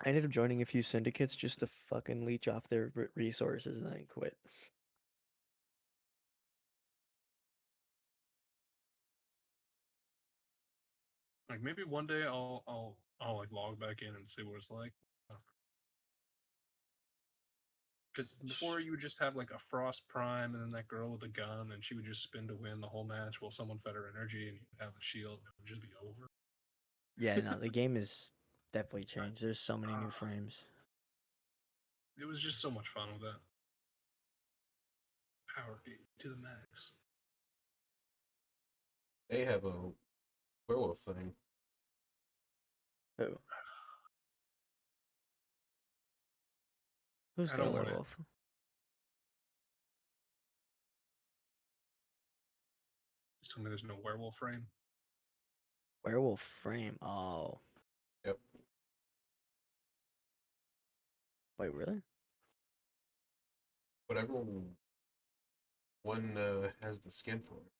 I ended up joining a few syndicates just to fucking leech off their resources and then quit. Like maybe one day I'll like log back in and see what it's like. Because before you would just have like a Frost Prime and then that girl with the gun, and she would just spin to win the whole match while someone fed her energy, and you'd have the shield, and it would just be over. Yeah, no, the game is definitely changed. There's so many new frames. It was just so much fun with that. Power to the max. They have a werewolf thing. Who? Who's I got a don't want it. werewolf? Just tell me there's no werewolf frame. Werewolf frame. Oh. Yep. Wait, really? Whatever one has the skin for it.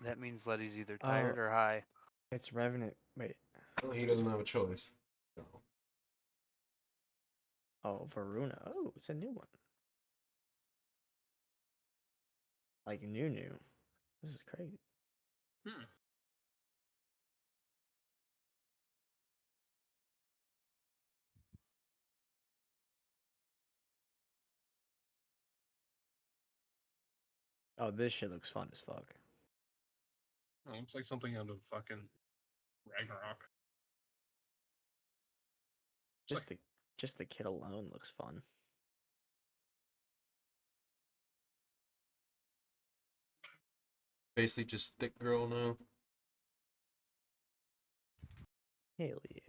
That means Letty's either tired or high. It's Revenant. Wait. Well, he doesn't have a choice. So. Oh, Varuna. Oh, it's a new one. Like new. This is crazy. Oh, this shit looks fun as fuck. Oh, it looks like something out of fucking Ragnarok. Just the kit alone looks fun. Basically, just thick girl now. Hell yeah.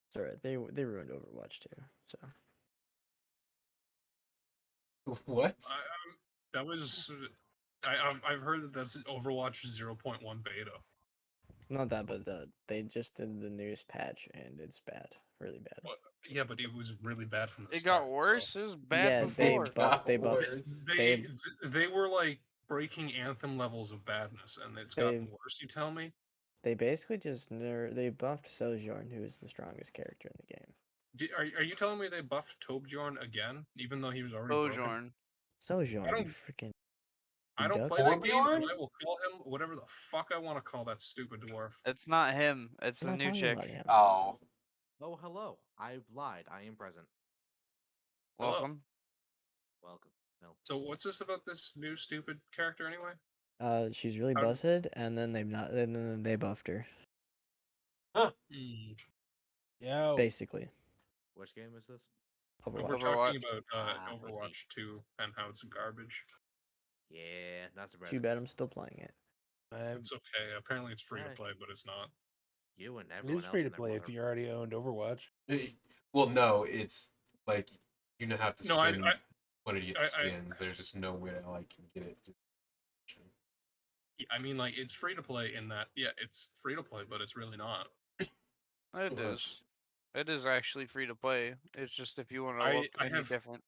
It's alright. They ruined Overwatch too. So. What? That was. I've heard that that's Overwatch 0.1 beta. Not that, but they just did the newest patch and it's bad, really bad. What? Yeah, but it was really bad from the It start. got worse. So. It was bad Yeah, before. they buffed. They were like breaking Anthem levels of badness, and it's gotten worse. You tell me? They basically just they buffed Sojourn, who is the strongest character in the game. Are you telling me they buffed Torbjorn again, even though he was already broken? Sojourn, you freaking. I don't play that game, and I will call him whatever the fuck I want to call that stupid dwarf. It's not him. It's the new chick. Oh. Oh, hello. I lied. I am present. Welcome. Welcome. No. So what's this about this new stupid character anyway? She's really busted, and then and then they buffed her. Huh. Yeah. Basically. Which game is this? We're talking about Overwatch 2 and how it's garbage. Yeah, not surprising. Too bad I'm still playing it. It's okay. Apparently it's free to play, but it's not. You and It everyone is else free to and their play mother. if you already owned Overwatch. Well, no, it's like you don't have to No, spend money to get skins. There's just no way to like get it. I mean, like it's free to play in that. Yeah, it's free to play, but it's really not. It is. It is actually free to play. It's just if you want to look any different.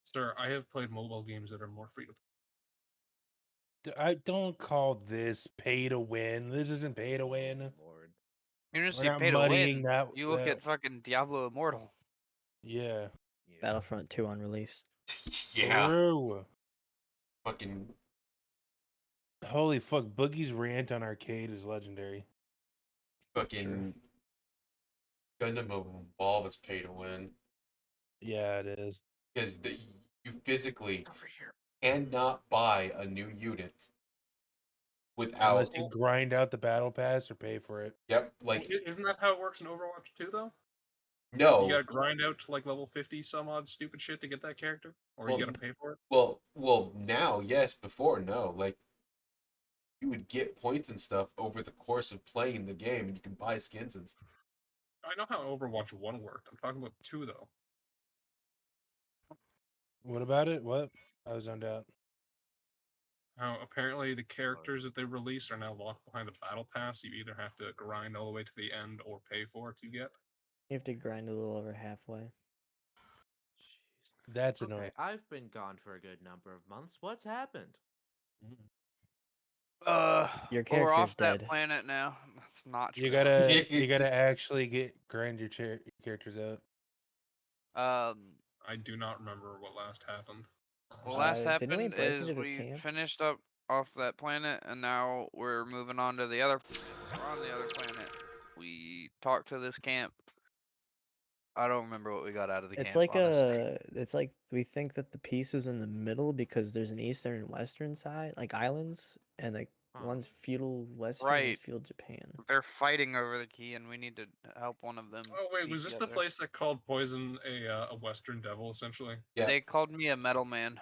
Sir, I have played mobile games that are more free to play. I don't call this pay to win. This isn't pay to win. Lord. You're just We're not pay to muddying win. that. You look at fucking Diablo Immortal. Yeah. Battlefront 2 on release. Yeah. True. Fucking. Holy fuck! Boogie's rant on arcade is legendary. Fucking. Gundam Evolve is pay to win. Yeah, it is. Because you physically cannot buy a new unit without. Unless you grind out the battle pass or pay for it. Yep, like isn't that how it works in Overwatch 2 though? No. You gotta grind out to like level 50 some odd stupid shit to get that character, or you gotta pay for it. Well, now yes. Before no. Like you would get points and stuff over the course of playing the game, and you can buy skins and stuff. I know how Overwatch 1 worked. I'm talking about 2 though. What about it? What? I was zoned out. How apparently the characters that they released are now locked behind a battle pass. You either have to grind all the way to the end or pay for it to get. You have to grind a little over halfway. Jeez. That's Okay, annoying. I've been gone for a good number of months. What's happened? Your Well, we're character's off that dead. planet now. That's not true. You gotta actually grind your characters out. I do not remember what last happened. What last Didn't we happened break is into this we camp? finished up off that planet, and now we're moving on to the other. We're on the other planet. We talked to this camp. I don't remember what we got out of the It's camp. like honestly. it's like we think that the piece is in the middle because there's an eastern and western side, like islands, and like Huh. one's feudal Western, Right. one's feudal Japan. They're fighting over the key, and we need to help one of them. Oh wait, beat was this the other. place that called Poison a Western devil essentially? Yeah. They called me a metal man.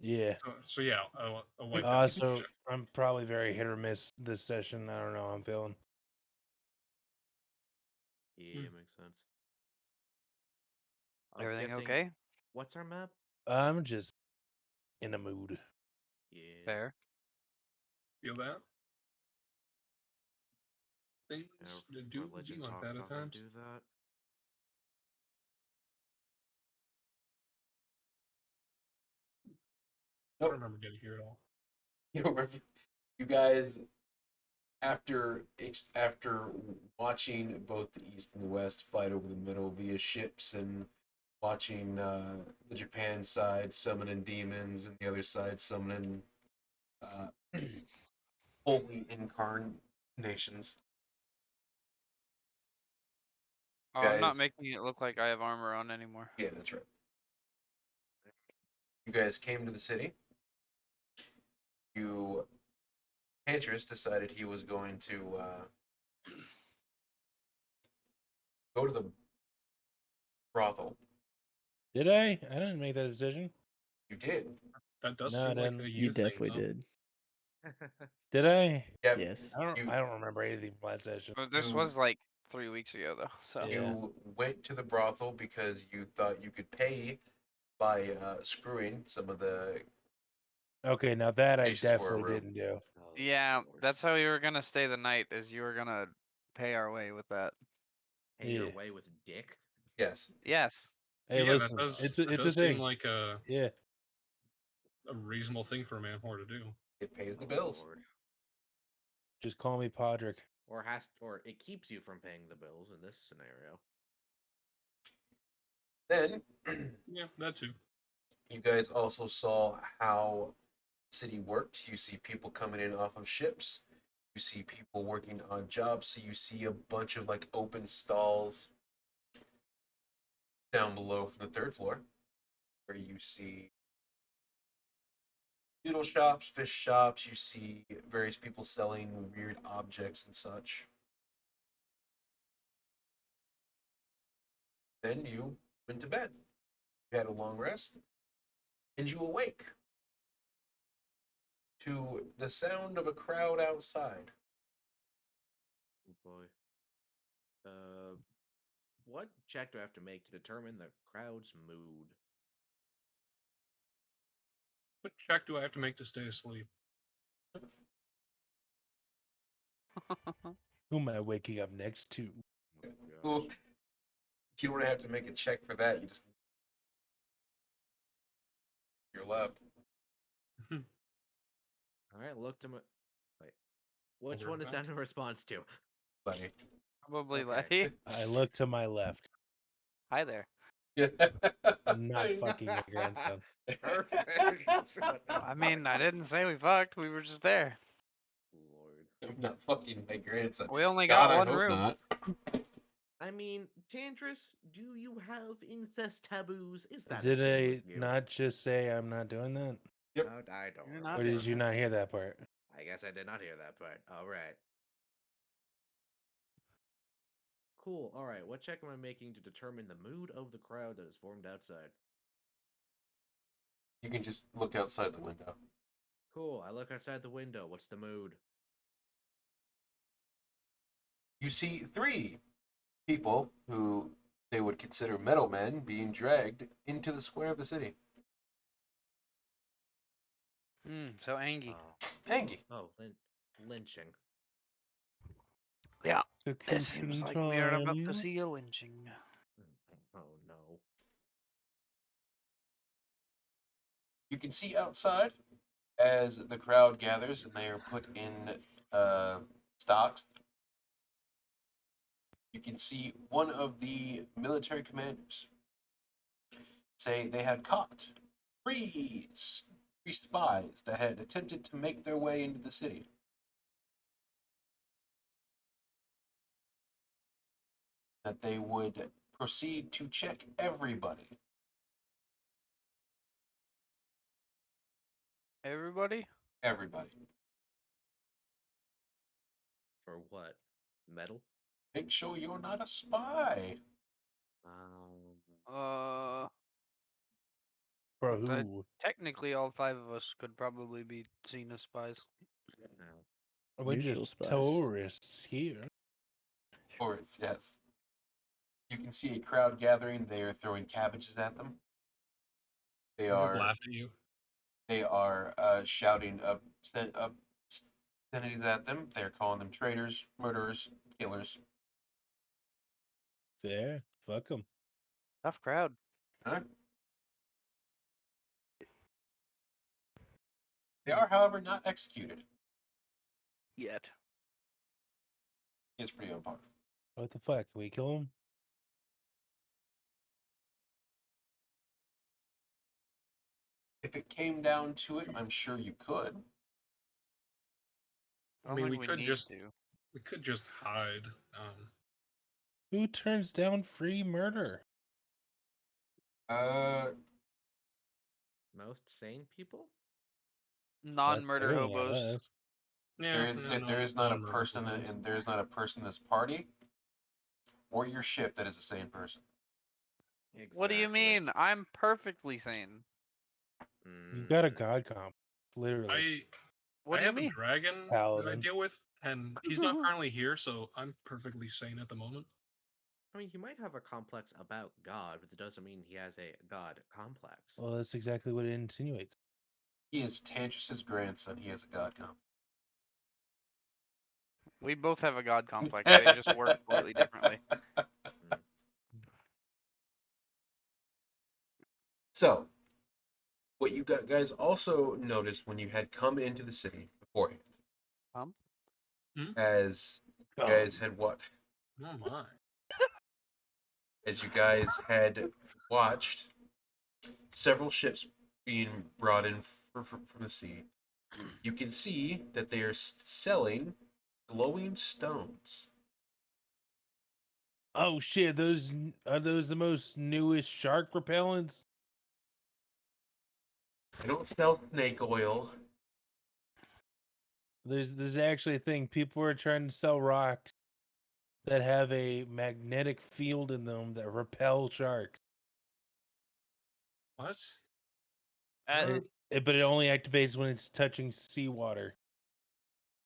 Yeah. So yeah, a white devil. Also, I'm probably very hit or miss this session. I don't know how I'm feeling. Yeah, makes sense. I'm Everything guessing- okay? What's our map? I'm just in a mood. Yeah. Fair. Feel that? Things Our do be legend like talks that at often times. do that. I don't remember getting here at all. You don't remember? You guys, after watching both the East and the West fight over the middle via ships and watching the Japan side summoning demons and the other side summoning holy incarnations. Oh, I'm not Guys- making it look like I have armor on anymore. Yeah, that's right. You guys came to the city. Pantris decided he was going to go to the brothel. Did I? I didn't make that decision. You did. That does No, seem like then a You thing, definitely though. did. Did I? Yep. Yes. I don't. You- I don't remember anything from that session. But this You- was like 3 weeks ago, though. So Yeah. You went to the brothel because you thought you could pay by screwing some of the. Okay, now that I Patience for a definitely room. didn't do. Oh, yeah, Lord. that's how we were gonna stay the night. Is you were gonna pay our way with that. Pay your Yeah. way with dick. Yes. Yes. Hey, Yeah, listen, that does, it's that a does thing. seem like a Yeah. reasonable thing for a man whore to do. It pays the Oh, bills. Lord. Just call me Podrick. Or it keeps you from paying the bills in this scenario. Then Yeah, that too. you guys also saw how the city worked. You see people coming in off of ships. You see people working on jobs. So you see a bunch of like open stalls down below from the third floor, where you see noodle shops, fish shops. You see various people selling weird objects and such. Then you went to bed. You had a long rest, and you awake to the sound of a crowd outside. Oh boy. What check do I have to make to determine the crowd's mood? What check do I have to make to stay asleep? Who am I waking up next to? Oh, Well, gosh. you don't have to make a check for that. You just you're left. All right, look to my. Wait. Which Over one is back. that in response to? Buddy. Probably Okay. Letty. I look to my left. Hi there. Yeah. I'm not fucking my grandson. Perfect. I mean, I didn't say we fucked. We were just there. Lord. I'm not fucking my grandson. We only God, got I one hope room. not. I mean, Tantris, do you have incest taboos? Is that a Did thing I with you? not just say I'm not doing that? Yep. I don't You're remember. not Or did you not hear that part? I guess I did not hear that part. All right. Cool. All right. What check am I making to determine the mood of the crowd that is formed outside? You can just look outside the window. Cool. I look outside the window. What's the mood? You see 3 people who they would consider metal men being dragged into the square of the city. So Angie. Angie. Lynching. Yeah. Took It his seems like we are about to time. see a lynching. Oh no. You can see outside as the crowd gathers and they are put in stocks. You can see one of the military commanders say they had caught three spies that had attempted to make their way into the city. That they would proceed to check everybody. Everybody? Everybody. For what? Metal? Make sure you're not a spy. Uh, For but who? technically, all 5 of us could probably be seen as spies. No. We're Neutral just spies. tourists here. Or it's yes. You can see a crowd gathering. They are throwing cabbages at them. They They would are laugh at you. shouting obscenities at them. They're calling them traitors, murderers, killers. Fair. Fuck them. Tough crowd. Huh? They are, however, not executed. Yet. It's pretty on par. What the fuck? Can we kill him? If it came down to it, I'm sure you could. I I mean, don't think we need to. we could just hide. Who turns down free murder? Most sane people? Non-murder That's everything hobos. else. Yeah, There is not a non-murder person, hobos. and there is not a person in this party or your ship that is the same person. What do you Exactly. mean? I'm perfectly sane. You got a Mm, god comp. Literally. What I do you have a mean? dragon that I Paladin. deal with, and he's not currently here, so I'm perfectly sane at the moment. I mean, he might have a complex about God, but that doesn't mean he has a God complex. Well, that's exactly what it insinuates. He is Tantris's grandson. He has a god comp. We both have a god complex. They just work slightly differently. So, what you guys also noticed when you had come into the city beforehand, as you guys had watched, Oh my. as you guys had watched several ships being brought in from the sea, you can see that they are selling glowing stones. Oh shit! Are those the most newest shark repellents? They don't sell snake oil. There's actually a thing. People are trying to sell rocks that have a magnetic field in them that repel sharks. What? At, But it only activates when it's touching seawater.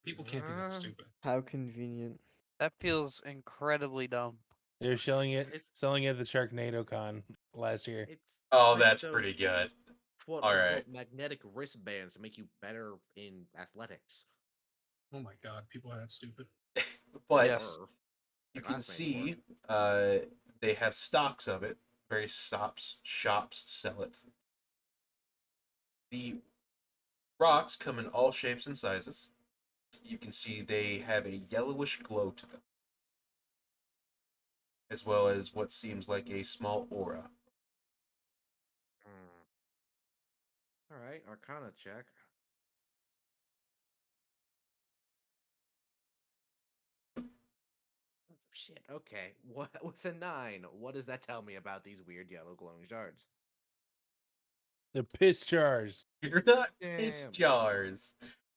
People can't be that stupid. How convenient. that feels incredibly dumb. They're selling it It's- at the Sharknado Con last year. It's Oh, like that's those pretty good. quote All unquote right. magnetic wristbands to make you better in athletics. Oh my god, people are that stupid. But Yes. Or you my can classmates see were. they have stocks of it. Various shops sell it. The rocks come in all shapes and sizes. You can see they have a yellowish glow to them, as well as what seems like a small aura. All right, Arcana check. Shit. Okay. What with a 9? What does that tell me about these weird yellow glowing shards? They're piss jars. You're not piss Damn. jars.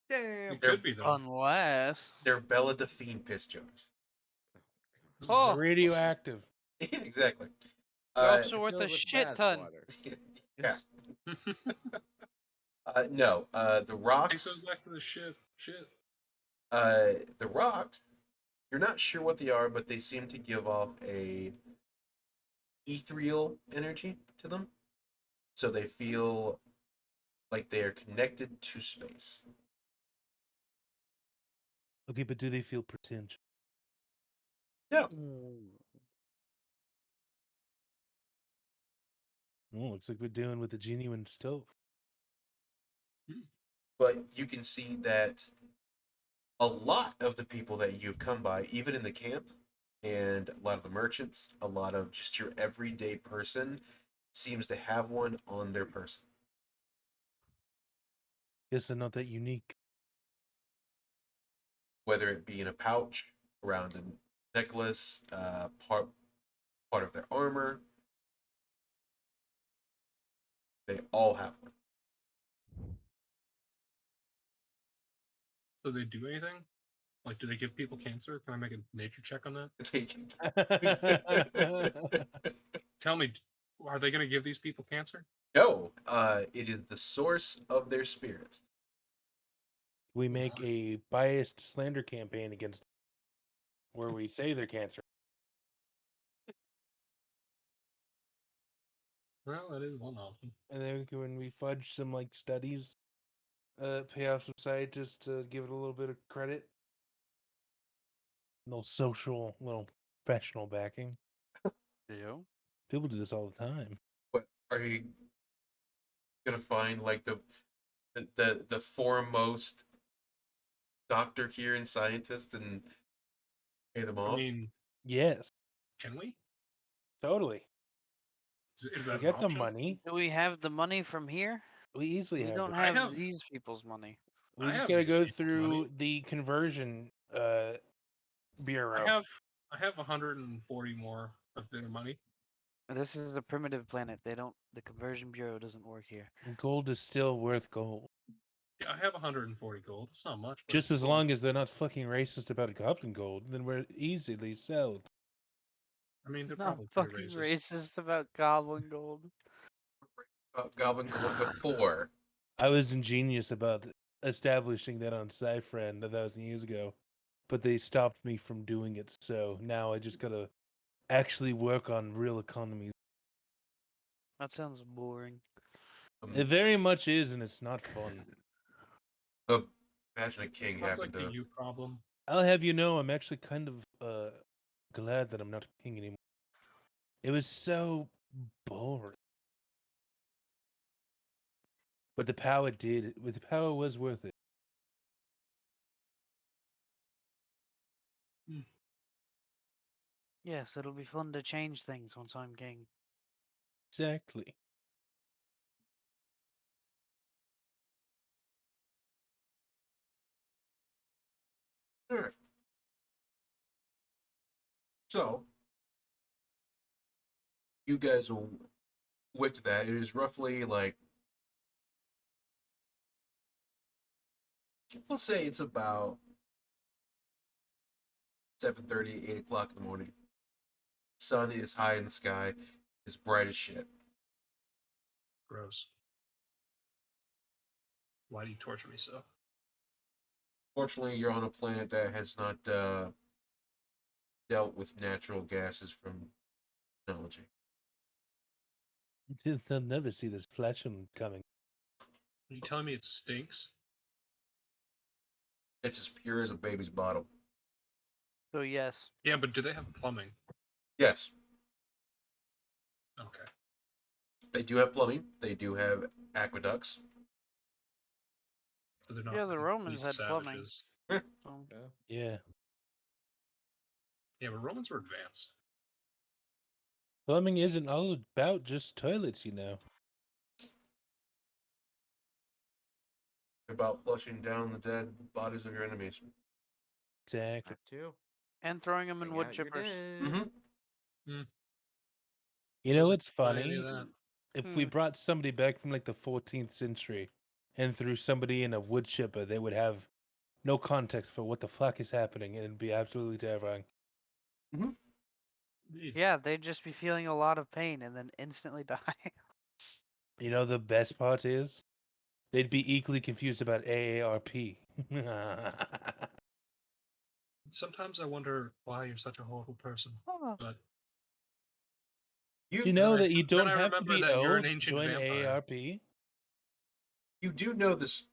Damn. It could be though. Unless. They're Bella Delphine piss jars. They're Oh, radioactive. Yeah, exactly. they're also They're worth a filled with shit bath ton. water. Yeah. No. The Takes rocks. us back to the ship. Shit. The rocks. You're not sure what they are, but they seem to give off a ethereal energy to them. So they feel like they are connected to space. Okay, but do they feel potential? No, Oh, looks like we're dealing with a genuine stove. but you can see that a lot of the people that you've come by, even in the camp, and a lot of the merchants, a lot of just your everyday person, seems to have one on their person. Guess they're not that unique. Whether it be in a pouch, around a necklace, part of their armor, they all have one. Do they do anything? Like, do they give people cancer? Can I make a nature check on that? Tell me, are they going to give these people cancer? No, it is the source of their spirits. We make a biased slander campaign against where we say they're cancer. Well, that is one option. And then when we fudge some like studies, pay off some scientists to give it a little bit of credit. No social, little professional backing. Yeah. People do this all the time. What are you gonna find? Like the foremost doctor here and scientist and pay them I off? mean, Yes, can we? totally. Is We that an get the option? money. Do we have the money from here? We easily We have. don't the- I have have- these people's money. We I just have gotta these go people's through money. the conversion bureau. I have 140 more of their money. This is the primitive planet. The conversion bureau doesn't work here. Gold is still worth gold. Yeah, I have 140 gold. It's not much, but Just it's as gold. long as they're not fucking racist about goblin gold, then we're easily sold. I mean, they're Not probably pretty fucking racist. racist about goblin gold. Goblin Gold before. I was ingenious about establishing that on Cyfriend 1,000 years ago, but they stopped me from doing it. So now I just gotta actually work on real economies. That sounds boring. It very much is, and it's not fun. Imagine a king Sounds having like to. a you problem. I'll have you know, I'm actually kind of glad that I'm not king anymore. It was so boring. But the power the power was worth it. Yes, it'll be fun to change things once I'm king. Exactly. All right. So, you guys will wit to that. It is roughly like, we'll say it's about 7:30, 8 o'clock in the morning. Sun is high in the sky, is bright as shit. Gross. Why do you torture me so? Fortunately, you're on a planet that has not dealt with natural gases from technology. They'll never see this fletching coming. Are you telling me it stinks? It's as pure as a baby's bottom. So yes. Yeah, but do they have plumbing? Yes, Okay. they do have plumbing. They do have aqueducts. So they're not Yeah, the complete Romans had plumbing. savages. So, Yeah. Yeah, but Romans were advanced. Plumbing isn't all about just toilets, you know. About flushing down the dead bodies of your enemies. Exactly. That too. and throwing them in Bring wood out your chippers. dead. Mm-hmm. You know Wasn't what's buying any funny? of that. If we brought somebody back from like the 14th century and threw somebody in a wood chipper, they would have no context for what the fuck is happening, and it'd be absolutely terrifying. Yeah, they'd just be feeling a lot of pain and then instantly die. You know, the best part is they'd be equally confused about AARP. Sometimes I wonder why you're such a horrible person. Oh, But Do you know Then I- that you then don't I have to remember be that you're an old to ancient join vampire. AARP? You do know this.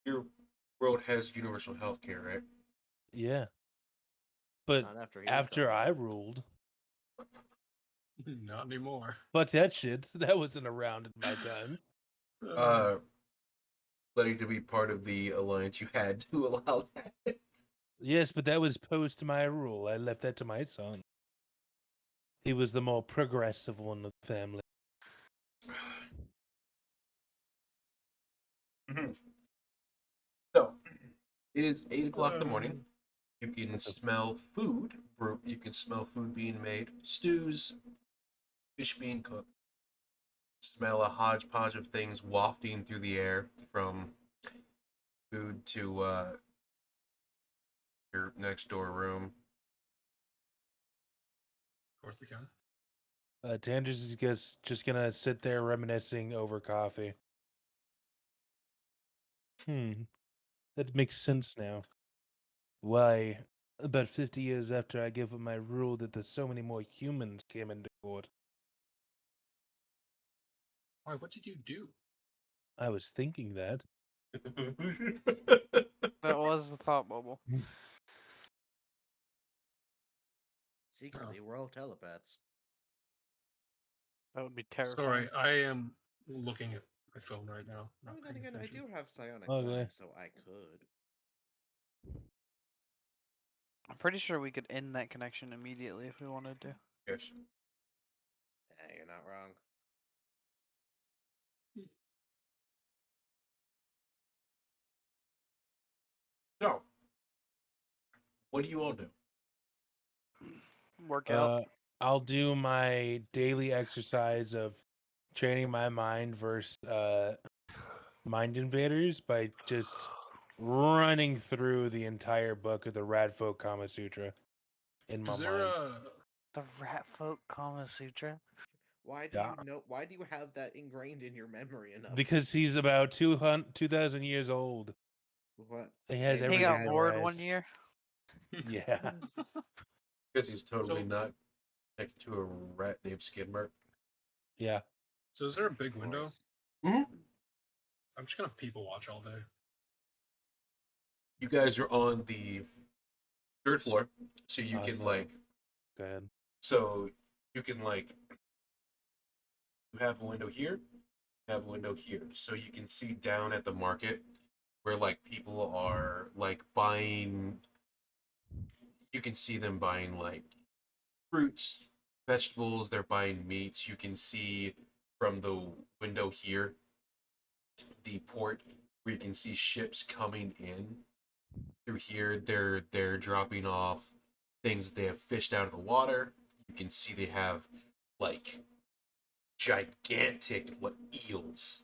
Your world has universal health care, right? Yeah. But Not after he was after done. I ruled, Not anymore. fuck that shit. That wasn't around in my time. Letting to be part of the alliance, you had to allow that. Yes, but that was post my rule. I left that to my son. He was the more progressive one of the family. Mhm. So, it is 8 o'clock in the morning. You can smell food. You can smell food being made. Stews, fish being cooked. Smell a hodgepodge of things wafting through the air, from food to your next door room. Of course we can. Tanders is just gonna sit there reminiscing over coffee. That makes sense now. Why, about 50 years after I gave up my rule, that so many more humans came into court. Why? What did you do? I was thinking that. That was the thought bubble. Secretly, we're all telepaths. That would be Sorry, terrifying. I am looking at my phone right now. I Not mean, then paying again, I attention. do have psionic Okay. mind, so I could. I'm pretty sure we could end that connection immediately if we wanted to. Yes. Yeah, you're not wrong. So, what do you all do? Workout. I'll do my daily exercise of training my mind versus mind invaders by just running through the entire book of the Radfolk Kama Sutra in my Is there mind. The Rat Folk Kama Sutra. Why do Yeah. you know? Why do you have that ingrained in your memory enough? Because he's about 2,000 years old. What? He has Maybe He everything got bored memorized. one year. Yeah. Because he's totally So- not connected to a rat named Skidmark. Yeah. So is there a big Of window? course. I'm just gonna people watch all day. You guys are on the third floor, so you can Awesome. Go ahead. you have a window here, you have a window here, so you can see down at the market where like people are like buying. You can see them buying like fruits, vegetables. They're buying meats. You can see from the window here the port where you can see ships coming in through here. They're dropping off things that they have fished out of the water. You can see they have like gigantic eels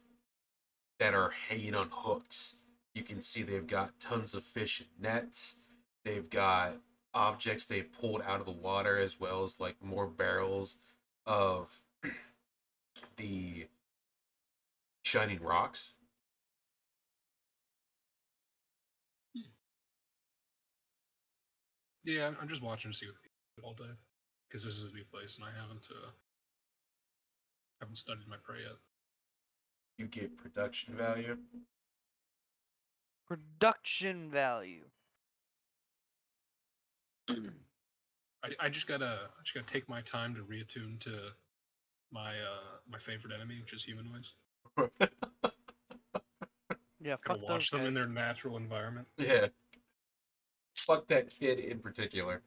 that are hanging on hooks. You can see they've got tons of fish and nets. They've got objects they've pulled out of the water, as well as like more barrels of the shining rocks. Yeah, I'm just watching to see what they do all day, because this is a new place and I haven't studied my prey yet. You get production value. Production value. I just gotta take my time to reattune to my my favorite enemy, which is humanoids. Yeah, Gotta fuck those watch them in guys. their natural environment. Yeah. Fuck that kid in particular.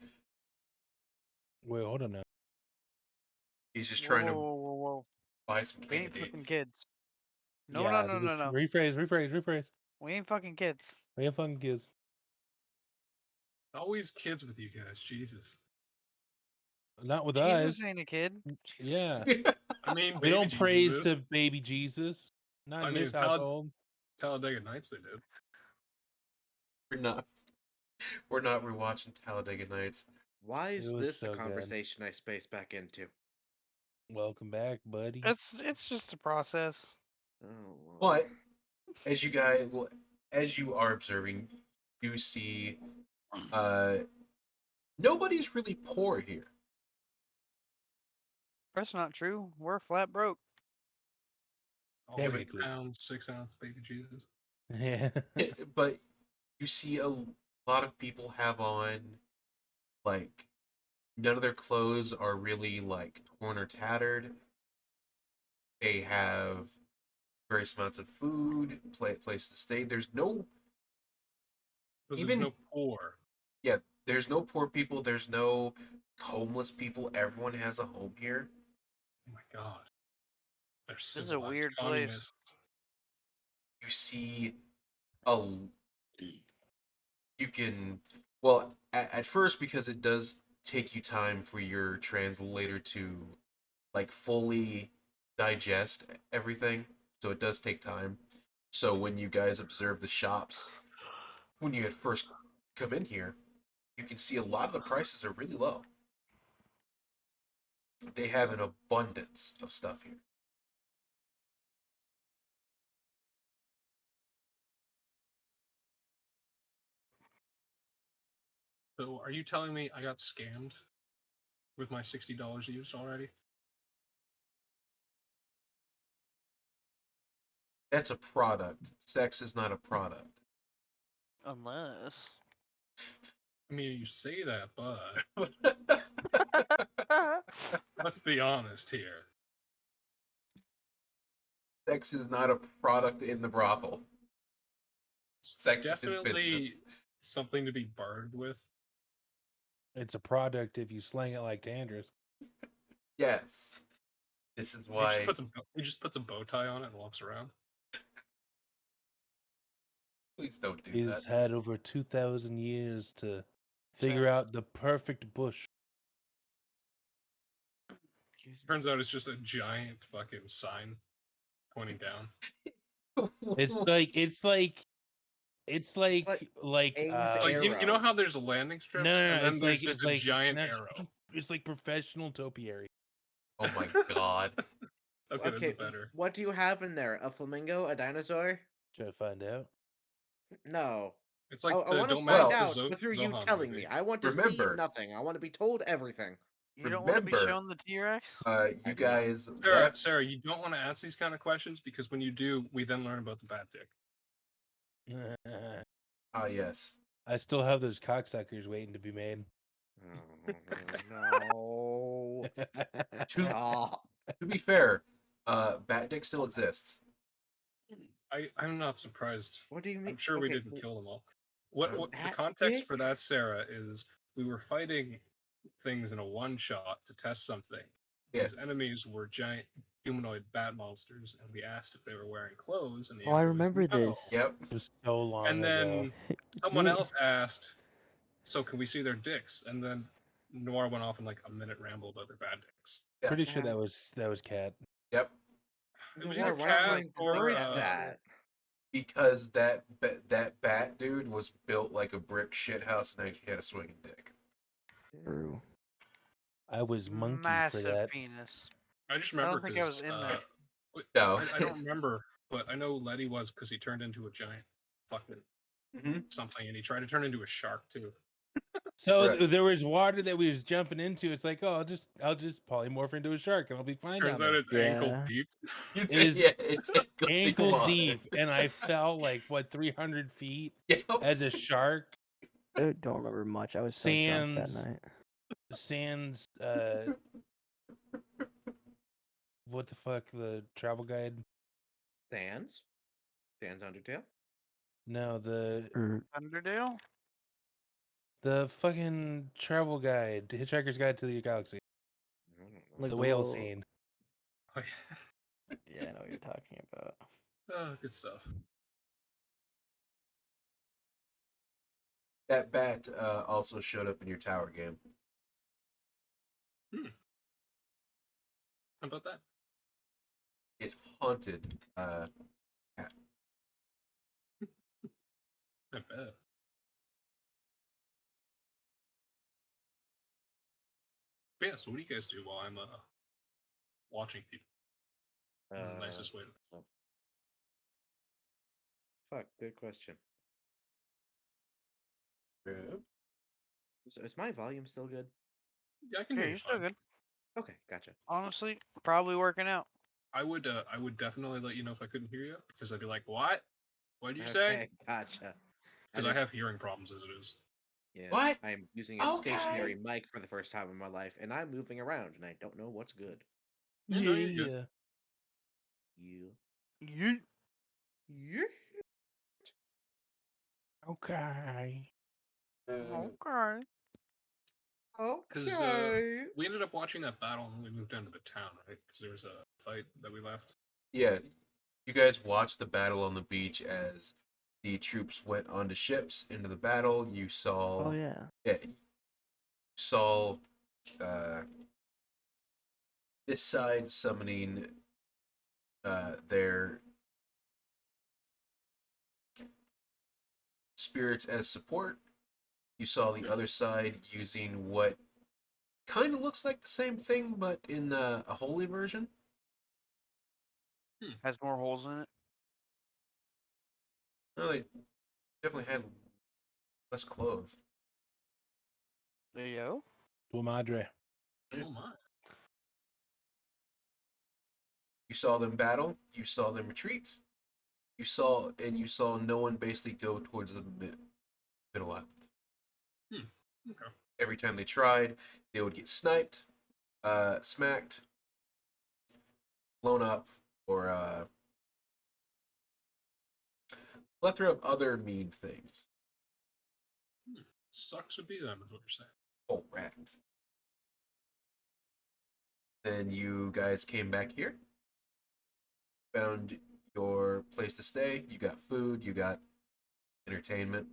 Wait, hold on now. He's just trying Whoa, to whoa, whoa, whoa. buy some We ain't candy. fucking kids. No, Yeah, no, no, no, no. Rephrase. We ain't fucking kids. We have fucking kids. Always kids with you guys, Jesus. Not with Jesus us. ain't a kid. Yeah. I mean, We baby don't Jesus praise is. to baby Jesus. Not I in mean, this household. Talladega Nights they did. We're not rewatching Talladega Nights. Why is It was this so a good. conversation I space back into? Welcome back, buddy. It's just a process. Oh, Lord. But as you are observing, you see nobody's really poor here. That's not true. We're flat broke. All Yeah, but- 8 pounds, 6 ounce baby Jesus. Yeah. Yeah, but you see a lot of people have on like none of their clothes are really like torn or tattered. They have various amounts of food, place to stay. There's no But Even- there's no poor. there's no poor people, there's no homeless people. Everyone has a home here. Oh my god. They're is a civilized weird place. communists. You see a you can well at first because it does take you time for your translator to like fully digest everything, so it does take time. So when you guys observe the shops when you at first come in here, you can see a lot of the prices are really low. They have an abundance of stuff here. So are you telling me I got scammed with my $60 used already? That's a product. Sex is not a product. Unless. I mean, you say that, but let's be honest here. Sex is not a product in the brothel. It's Sex is just definitely business. something to be bartered with. It's a product if you slang it like Tandris. Yes. This is He why just puts a bow tie on it and walks around. please don't do He's that. had over 2,000 years to figure Sex. out the perfect bush. Turns out it's just a giant fucking sign pointing down. It's like It's like Aang's It's like you know arrow. how there's landing strips no, and then it's there's like just it's a like giant no, arrow. It's like professional topiary. Oh my god. Okay, Okay, that's better. what do you have in there? A flamingo? A dinosaur? Try to find out. No. It's like I the want to Don't find Mouth the out through you Zohan telling movie. me. I want to see Remember- nothing. I want to be told everything. You don't want to be Remember, shown the T-Rex? You guys Sarah, left. Sarah, you don't want to ask these kind of questions because when you do, we then learn about the bad dick. Ah, yes. I still have those cocksuckers waiting to be made. Oh, no. Stop. To be fair, Bat Dick still exists. I'm not surprised. What do you mean? I'm sure we Okay, didn't kill them all. What the Bat context dick? for that, Sarah, is we were fighting things in a one shot to test something. Yeah. These enemies were giant humanoid bat monsters, and we asked if they were wearing clothes, and the Oh, I answer was remember no. this. Yep. It was so long And ago. then Do someone we- else asked, "So can we see their dicks?" And then Noir went off in like a minute ramble about their bad dicks. Yeah. Pretty sure that was Cat. Yep. It was Noir, either why don't Cat you or encourage that? Because that bat dude was built like a brick shithouse and actually had a swinging dick. True. I was monkey for Massive that. penis. I just I remember don't think I was 'cause, in there. No. I don't remember, but I know Letty was because he turned into a giant fucking Mhm. something, and he tried to turn into a shark too. So Correct. there was water that we was jumping into. It's like, oh, I'll just polymorph into a shark and I'll be fine Turns down out there. it's ankle Yeah. deep. It's, Is yeah, it's Ankle water. deep, and I fell like what 300 feet Yep. as a shark. I don't remember much. I was so drunk that Sans- night. Sans what the fuck, the travel guide? Sans? Sans Undertale? No, the Or Underdale? fucking travel guide, the Hitchhiker's Guide to the Galaxy, I don't know. like the the whale little- scene. Yeah, I know what you're talking about. Oh, good stuff. That bat also showed up in your tower game. How about that? It haunted. I bet. But yeah, so what do you guys do while I'm watching people? In the nicest way. Fuck, good question. Yeah. Is my volume still good? Yeah, I can Yeah, hear you're you still fine. good. Okay, gotcha. Honestly, probably working out. I would definitely let you know if I couldn't hear you because I'd be like, "What? What did you say?" Okay, gotcha. Because I just- have hearing problems as it is. Yes, What? I'm using a stationary Okay. mic for the first time in my life, and I'm moving around, and I don't know what's good. Yeah, no, you're good. You. Yeet. Yeah. Okay. Okay. Because Okay. we ended up watching that battle and we moved down to the town, right? Because there was a fight that we left. Yeah, you guys watched the battle on the beach as the troops went onto ships into the battle. You saw, Oh yeah. you saw uh, this side summoning their spirits as support. You saw the other side using what kind of looks like the same thing, but in a holy version. Has more holes in it. No, they definitely had less clothes. There you go. Tu madre. Yeah. Oh my. You saw them battle. You saw them retreat. You saw no one basically go towards the middle island. Okay. Every time they tried, they would get sniped, smacked, blown up, or plethora of other mean things. Sucks to be them, is what you're saying. Oh, rat. Then you guys came back here, found your place to stay. You got food, you got entertainment.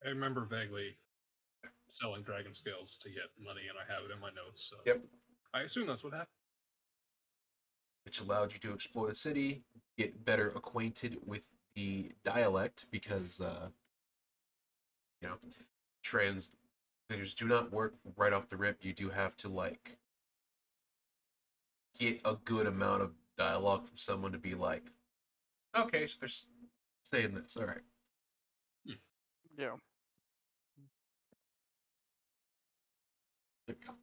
I remember vaguely selling dragon scales to get money, and I have it in my notes. So Yep. I assume that's what happened. Which allowed you to explore the city, get better acquainted with the dialect because you know, translators do not work right off the rip. You do have to like get a good amount of dialogue from someone to be like, okay, so they're saying this. All right. Yeah. There we go.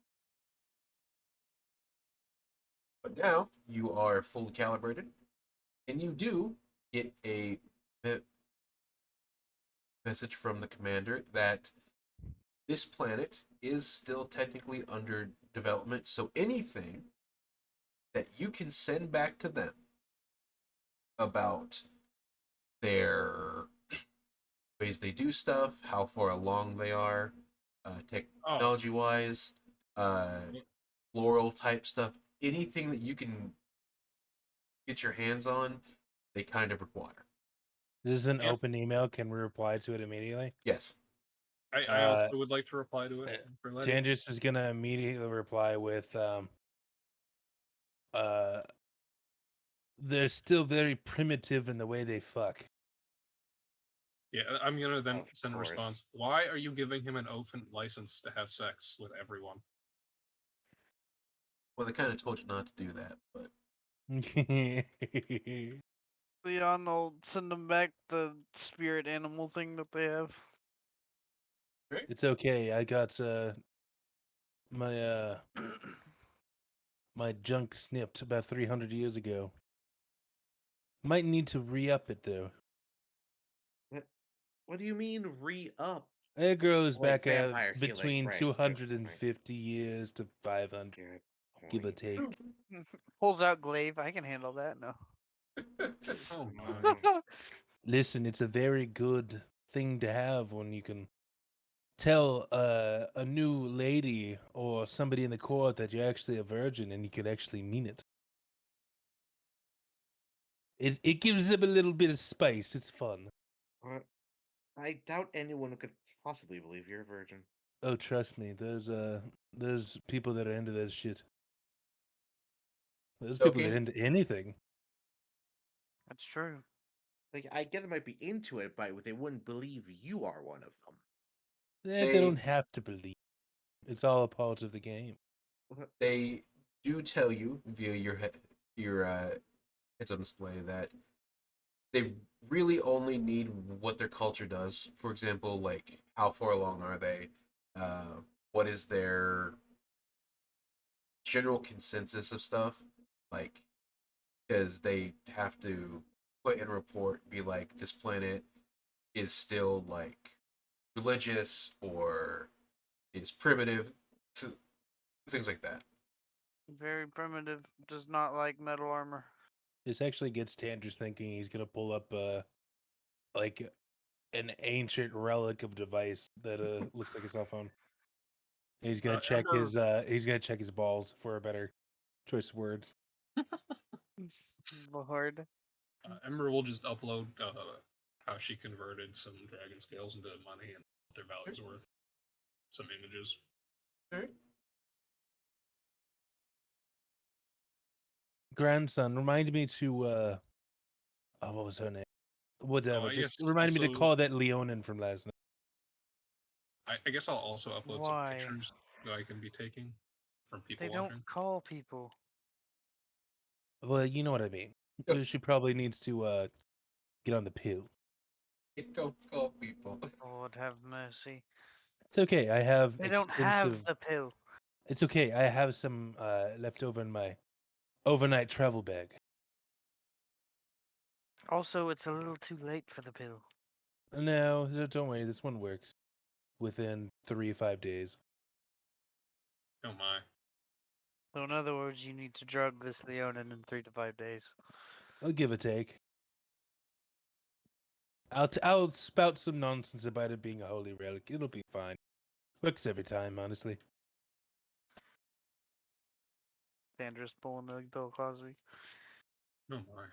But now you are fully calibrated, and you do get a message from the commander that this planet is still technically under development. So anything that you can send back to them about their ways they do stuff, how far along they are, technology wise, floral type stuff, anything that you can get your hands on, they kind of require. This is an Yep. open email. Can we reply to it immediately? Yes. I also would like to reply to it for Letty. Tangis is gonna immediately reply with they're still very primitive in the way they fuck. Yeah, I'm gonna then Of send a course. response. Why are you giving him an open license to have sex with everyone? Well, they kind of told you not to do that, but Leon, they'll send them back the spirit animal thing that they have. It's okay. I got my my junk snipped about 300 years ago. Might need to re-up it though. What do you mean re-up? It grows Like back at vampire healing, between right, good 250 years to 500, Good give or point. take. Pulls out glaive. I can handle that. No. Oh my. Listen, it's a very good thing to have when you can tell a new lady or somebody in the court that you're actually a virgin and you could actually mean it. It gives them a little bit of spice. It's fun. I doubt anyone could possibly believe you're a virgin. Oh, trust me, there's people that are into that shit. There's people that are Soaking? into anything. That's true. Like, I get they might be into it, but they wouldn't believe you are one of them. They They- don't have to believe. It's all a part of the game. they do tell you via your heads on display that they really only need what their culture does. For example, like how far along are they? What is their general consensus of stuff? Like because they have to put in a report, be like, this planet is still like religious or is primitive, things like that. Very primitive. Does not like metal armor. This actually gets Tandris thinking he's gonna pull up like an ancient relic of device that looks like a cell phone. He's gonna check Ember, his balls for a better choice of word. Lord. Ember will just upload how she converted some dragon scales into money and what their value's worth. Some images. Alright. Grandson, remind me to oh, what was her name? Whatever. I Just guess remind me to also- call that Leonin from last night. I guess I'll also upload Why? some pictures that I can be taking from people They watching. don't call people. Well, you know what I mean. Yep. She probably needs to get on the pill. It don't call people. Lord have mercy. It's okay. I have They don't extensive. have the pill. It's okay. I have some left over in my overnight travel bag. Also, it's a little too late for the pill. No, don't worry. This one works within 3 or 5 days. Oh my. So in other words, you need to drug this Leonin in 3 to 5 days. I'll give or take. I'll spout some nonsense about it being a holy relic. It'll be fine. Works every time, honestly. Sandra's pulling the Bill Cosby. Oh my.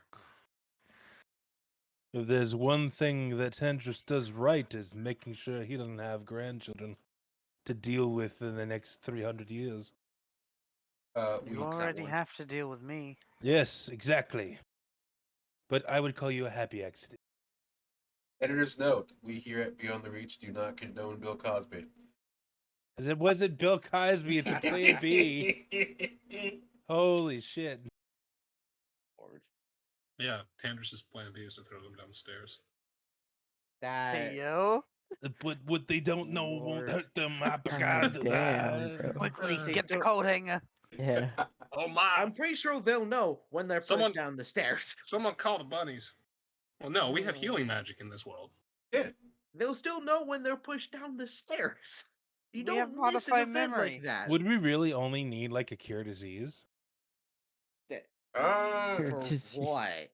If there's one thing that Tandris does right is making sure he doesn't have grandchildren to deal with in the next 300 years. We You Looks that already one. have to deal with me. Yes, exactly. But I would call you a happy accident. editor's note: we here at Beyond the Reach do not condone Bill Cosby. It wasn't Bill Cosby, it's a Plan B. Holy shit. Lord. Yeah, Tandris's plan B is to throw them down the stairs. That Hey, yo. But what they don't know won't Lord. hurt them. I God damn, bro. Quickly, They get the don't- coat hanger. Yeah. Oh my! I'm pretty sure they'll know when they're Someone- pushed down the stairs. Someone call the bunnies. Well, no, we have healing magic in this world. They'll still know when they're pushed down the stairs. You We have don't miss an modified event memory. like that. Would we really only need like a cure disease? For Disease. what?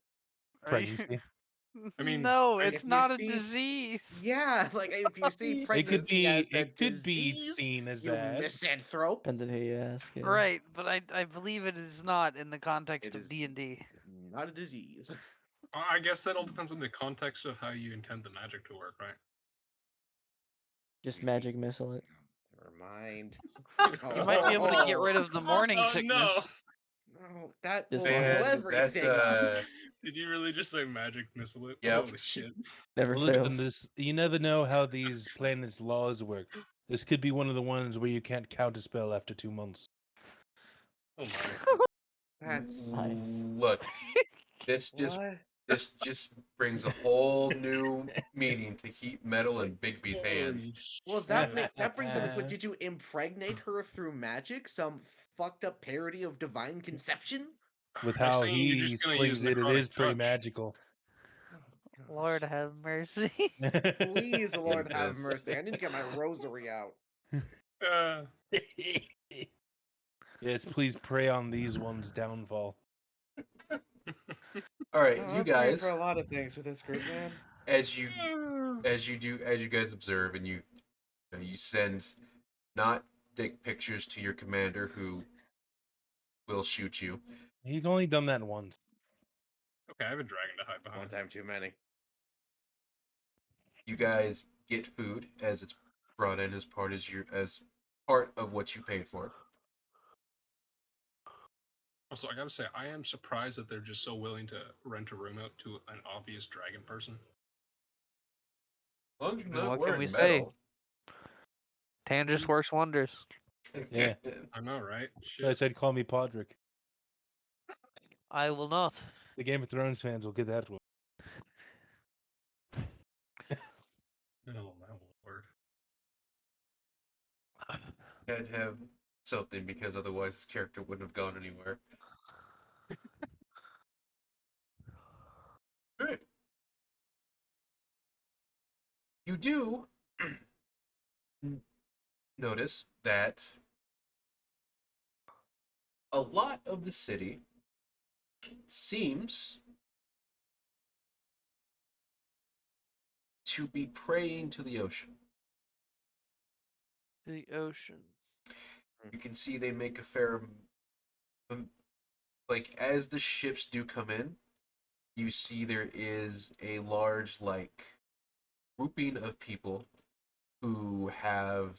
Are you- Pregnancy. I mean, no, if it's you not a see- disease. Yeah, like if you see It could pregnancy be- as a it could be disease, seen as you that. misanthrope. Depends on who you ask. Yeah. Right, but I believe it is not in the context It of is- D&D. Not a disease. I guess that all depends on the context of how you intend the magic to work, right? Just magic missile it. Never mind. You might be able to get rid of the morning Oh, sickness. No, that Just will one. blow Man, everything up. that Did you really just say magic missile it? Yep. Holy shit. Never Listen, fails. this you never know how these planets' laws work. This could be one of the ones where you can't count a spell after 2 months. Oh my. That's Nice. look. This just what? this just brings a whole new meaning to heat metal and Bigby's hand. Holy Well, shit. that brings up. But did you impregnate her through magic? Some fucked up parody of divine conception? With Are you how saying you're he just gonna use slings it, it necrotic is pretty touch? magical. Oh, Lord gosh. have mercy. Please, Lord, have Goodness. mercy. I need to get my rosary out. Yes, please pray on these ones' downfall. All right, Oh, you I'm praying guys, for a lot of things with this group, man. as you guys observe, and you send not dick pictures to your commander, who will shoot you. He's only done that once. Okay, I have a dragon to hide One behind. time too many. You guys get food as it's brought in as part of what you paid for. Also, I gotta say, I am surprised that they're just so willing to rent a room out to an obvious dragon person. As long as you're Well, not what can wearing we say? metal. Tandris works wonders. Yeah. I know, right? So I Shit. said, call me Podrick. I will not. The Game of Thrones fans will get that one. Oh my lord. Had to have something because otherwise his character wouldn't have gone anywhere. All right. You do notice that a lot of the city seems to be praying to the ocean. The ocean. You can see they make a fair, like as the ships do come in, you see there is a large like grouping of people who have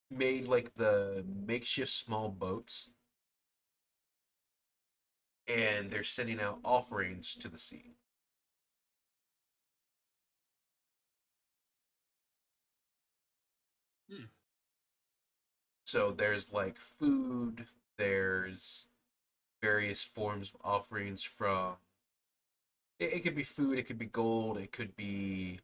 made like the makeshift small boats, and they're sending out offerings to the sea. So there's like food, there's various forms of offerings from it could be food, it could be gold, it could be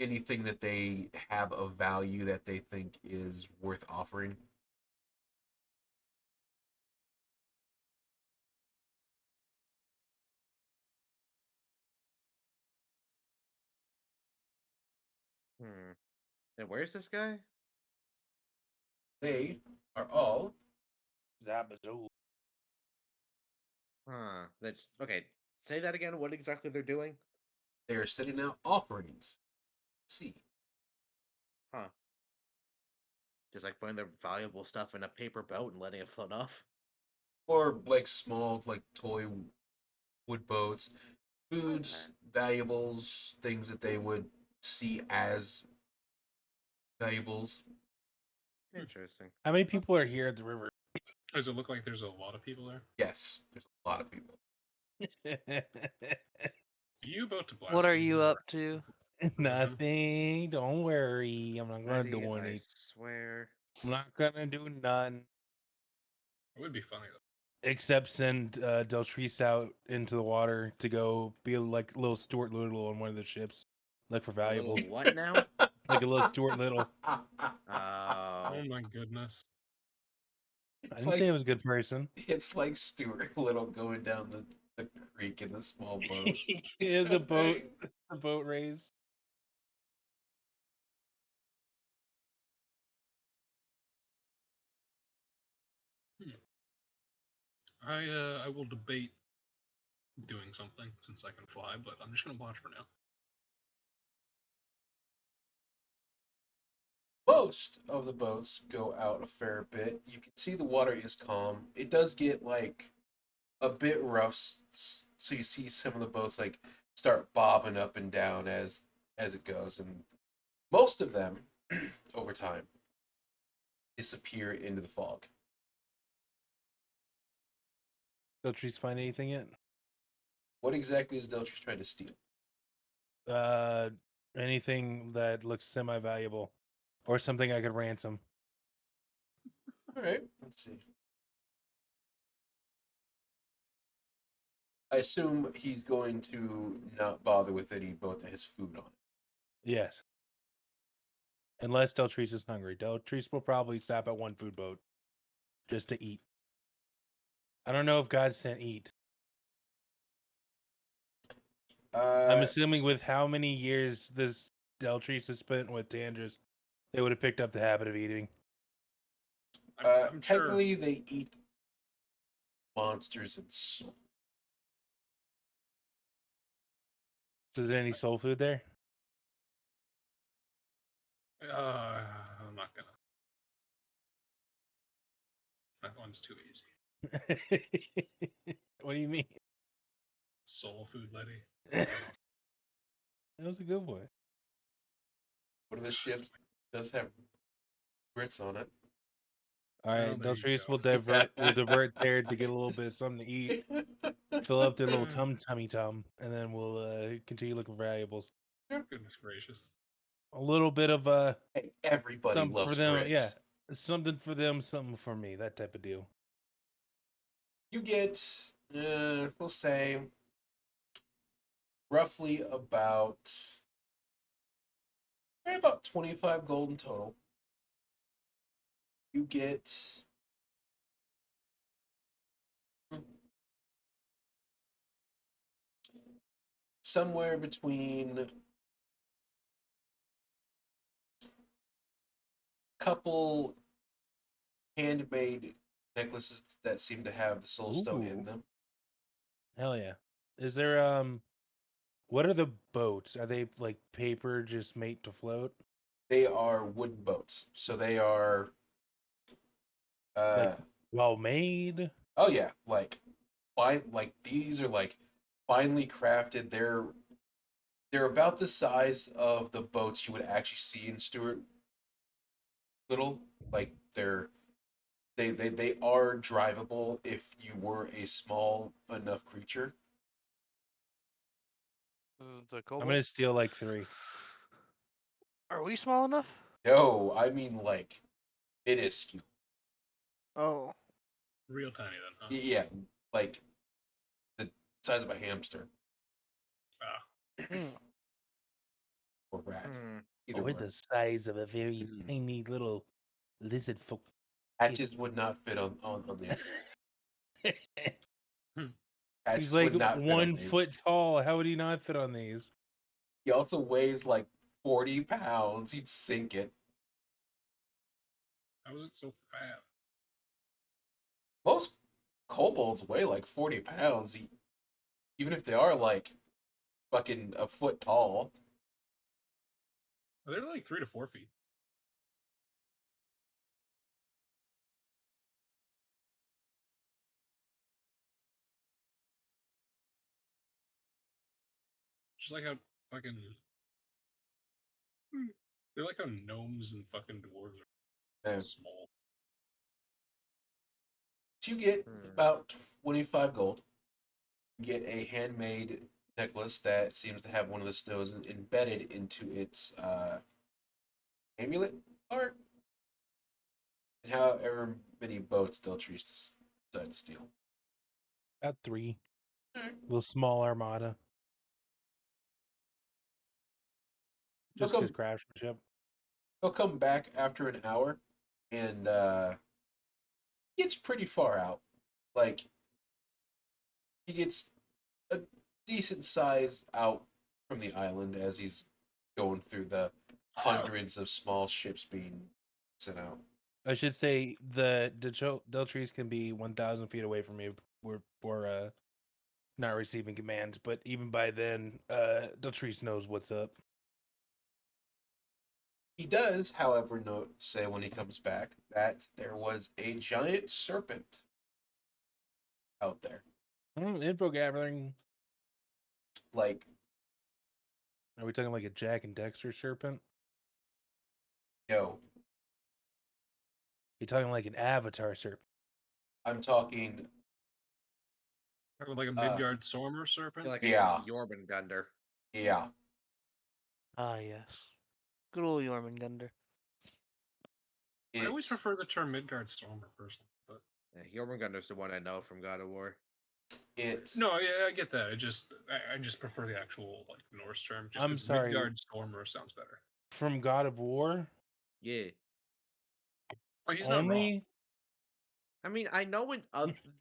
anything that they have of value that they think is worth offering. Hmm. And where's this guy? They are all Zabazoo. Huh. That's okay. Say that again. What exactly they're doing? they are sending out offerings. See. Huh. Just like putting their valuable stuff in a paper boat and letting it float off. Or like small like toy wood boats, foods, valuables, things that they would see as valuables. Interesting. How many people are here at the river? Does it look like there's a lot of people there? Yes, there's a lot of people. Are you about to blast? What are me you or- up to? Nothing. Don't worry. I'm not gonna Buddy, do I anything. swear. I'm not gonna do none It would be funny though. except send Deltrice out into the water to go be like little Stuart Little on one of the ships, look for A little valuables, what now? like a little Stuart Little. Oh. Oh my goodness. I It's didn't like say he was a good person. it's like Stuart Little going down the creek in the small boat. Yeah, the boat race. I will debate doing something since I can fly, but I'm just gonna watch for now. Most of the boats go out a fair bit. You can see the water is calm. It does get like a bit rough, so you see some of the boats like start bobbing up and down as it goes, and most of them over time disappear into the fog. Deltrice find anything yet? What exactly is Deltrice trying to steal? Anything that looks semi-valuable, or something I could ransom. All right, let's see. I assume he's going to not bother with any boat that has food on it. Yes. Unless Deltrice is hungry. Deltrice will probably stop at one food boat just to eat. I don't know if God sent eat. I'm assuming with how many years this Deltrice has spent with Tandris, they would have picked up the habit of eating. I'm sure. technically, they eat monsters and soul. So is there any soul food there? I'm not gonna. That one's too easy. What do you mean? Soul food lady. That was a good one. One of the ships does have grits on it. All Well, right, there you Deltrice go. will divert there to get a little bit of something to eat, fill up their little tummy tum, and then we'll continue looking for valuables. Goodness gracious. A little bit of Hey, everybody something loves for them, grits. yeah. Something for them, something for me, that type of deal. You get, we'll say, roughly about 25 gold in total. You get somewhere between couple handmade necklaces that seem to have the soul stone in Ooh. them. Hell yeah. Is there what are the boats? Are they like paper just made to float? They are wooden boats, so they are. Like well made? Oh yeah, like these are like finely crafted. They're about the size of the boats you would actually see in Stuart Little. Like they are drivable if you were a small enough creature. The I'm kobold. gonna steal like 3. Are we small enough? No, I mean like minuscule. Oh. Real tiny then, huh? Yeah, like the size of a hamster Ah. Hmm. or rat. Hmm. Either Or one. the size of a very Mm. tiny little lizard folk. Patches would not fit on these. He's Patches like would not fit on 1 these. foot tall. How would he not fit on these? He also weighs like 40 pounds. He'd sink it. How is it so fat? Most kobolds weigh like 40 pounds, even if they are like fucking a foot tall. They're like 3 to 4 feet. Just like how fucking. They're like how gnomes and fucking dwarves are Yeah. small. So you get Hmm. about 25 gold. You get a handmade necklace that seems to have one of the stones embedded into its amulet part. And however many boats Deltrice decide to steal. About 3. Alright. Little small armada. Just They'll because come, craftsmanship. they'll come back after an hour, and gets pretty far out. Like, he gets a decent size out from the island as he's going through the hundreds of small ships being sent out. I should say the Deltrice can be 1,000 feet away from me for not receiving commands, but even by then, Deltrice knows what's up. He does, however, say when he comes back that there was a giant serpent out there. Info gathering. Like, Are we talking like a Jack and Dexter serpent? no, You're talking like an Avatar serpent. I'm talking, Talking like a Midgard Sormer serpent. Like Yeah. a Jormungandr. yeah, Ah, yes. Good old Jormungandr. I always it, prefer the term Midgard Sormer personally, but Yeah, Jormungandr's the one I know from God of War. no, yeah, I get that. I just prefer the actual like Norse term. Just I'm because sorry. Midgard Sormer sounds better. From God of War? Yeah. Oh, he's not wrong. Only? I mean, I know it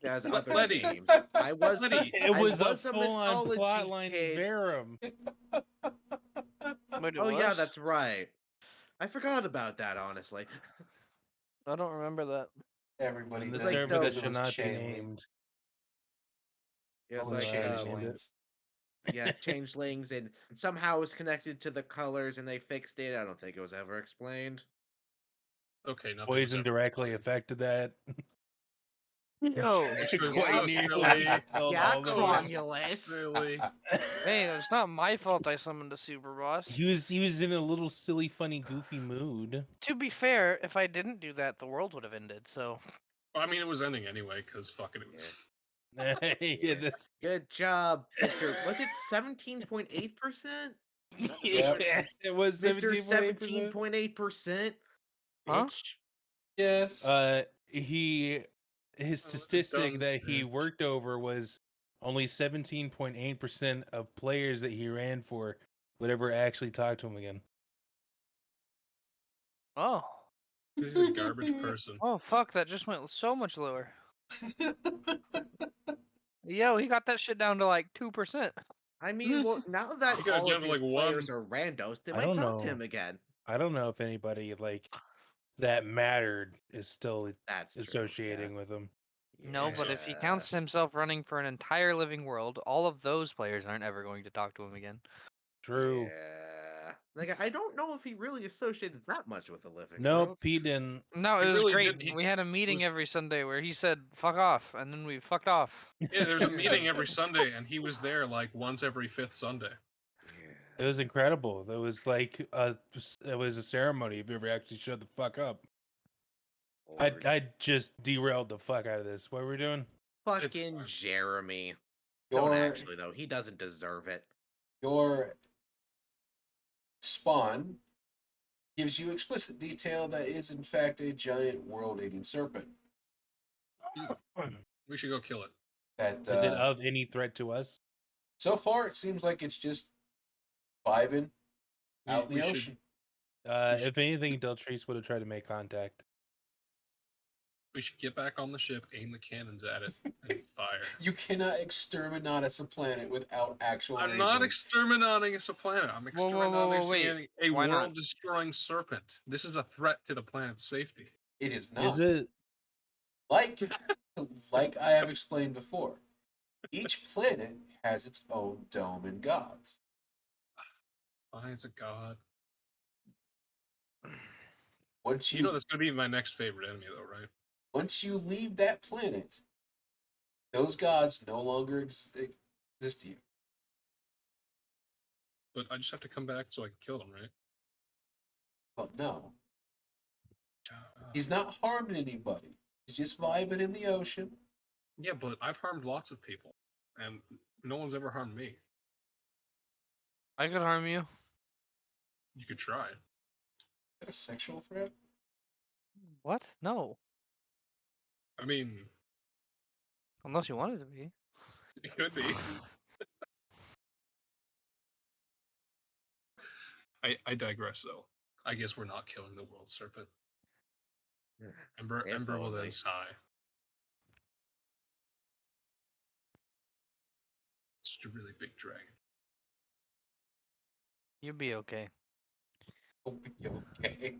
there's Let- other Letty. names. I was Letty. It I was a was a full-on mythology plotline kid. Verum. Wait, it Oh yeah, was? that's right. I forgot about that, honestly. I don't remember that. everybody And the does like servant the- that because it should was not be changeling. named. It was All the Only like I changelings. named it. yeah, changelings, and somehow it was connected to the colors, and they fixed it. I don't think it was ever explained. Okay, nothing. was Poison ever directly explained. affected that. Yo. Which was Quite so nearly silly. killed Yeah, all the Romulus. Silly. Hey, it's not my fault I summoned a super boss. He was in a little silly, funny, goofy mood. To be fair, if I didn't do that, the world would have ended, so. Well, I mean, it was ending anyway because fucking it was. Yeah, that's, Good job, Mr. Was it 17.8%? yeah, it was Mr. 17.8%. 17.8%. Huh? Bitch. Yes. His Oh, statistic dumb that he bitch. worked over was only 17.8% of players that he ran for would ever actually talk to him again. Oh. He's a garbage person. Oh, fuck, that just went so much lower. Yo, he got that shit down to like 2%. I mean, well, now that You got all down of to, his like, players one. are randos, they I might don't talk to know. him again. I don't know if anybody like that mattered is still That's true. associating with him. No, but if he Yeah. counts himself running for an entire living world, all of those players aren't ever going to talk to him again. True. Yeah. Like, I don't know if he really associated that much with the living Nope, world. he didn't. No, He it was really great. did, We had a meeting was- every Sunday where he said "fuck off," and then we fucked off. Yeah, there's a meeting every Sunday, and he was there like once every 5th Sunday. It was incredible. It was like it was a ceremony if you ever actually showed the fuck up. Lord. I just derailed the fuck out of this. What were we doing? Fucking fine. Jeremy. Don't Your actually, though. He doesn't deserve it. your spawn gives you explicit detail that is in fact a giant world-eating serpent. We should go kill it. That Is it of any threat to us? so far it seems like it's just vibing out in We the should- ocean. If anything, Deltrice would have tried to make contact. We should get back on the ship, aim the cannons at it, and fire. You cannot exterminate us a planet without actual I'm reason. not exterminating us a planet. I'm Whoa, whoa, whoa, whoa, exterminating a Why not? world-destroying serpent. This is a threat to the planet's safety. It is not. Is it? Like I have explained before. Each planet has its own dome and gods. Fine, it's a god. Once You know that's gonna be my next favorite enemy, though, right? once you leave that planet, those gods no longer exist to you. But I just have to come back so I can kill them, right? Well, no. He's not harming anybody. He's just vibing in the ocean. Yeah, but I've harmed lots of people, and no one's ever harmed me. I could harm you. You could try. Is that a sexual threat? What? No, I mean, unless you wanted to be. it could be. I digress, though. I guess we're not killing the world serpent. Ember If will only. then sigh. It's just a really big dragon. You'd be okay. Hope you're okay.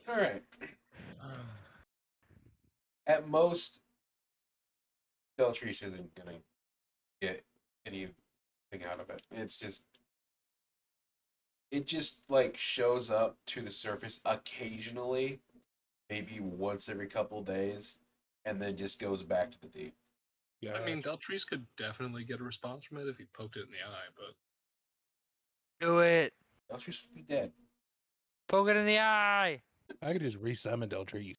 All right. At most, Deltrice isn't gonna get anything out of it. It just like shows up to the surface occasionally, maybe once every couple days, and then just goes back to the deep. Yeah. I mean, Deltrice could definitely get a response from it if he poked it in the eye, but Do it. Deltrice would be dead. Poke it in the eye. I could just resummon Deltrice.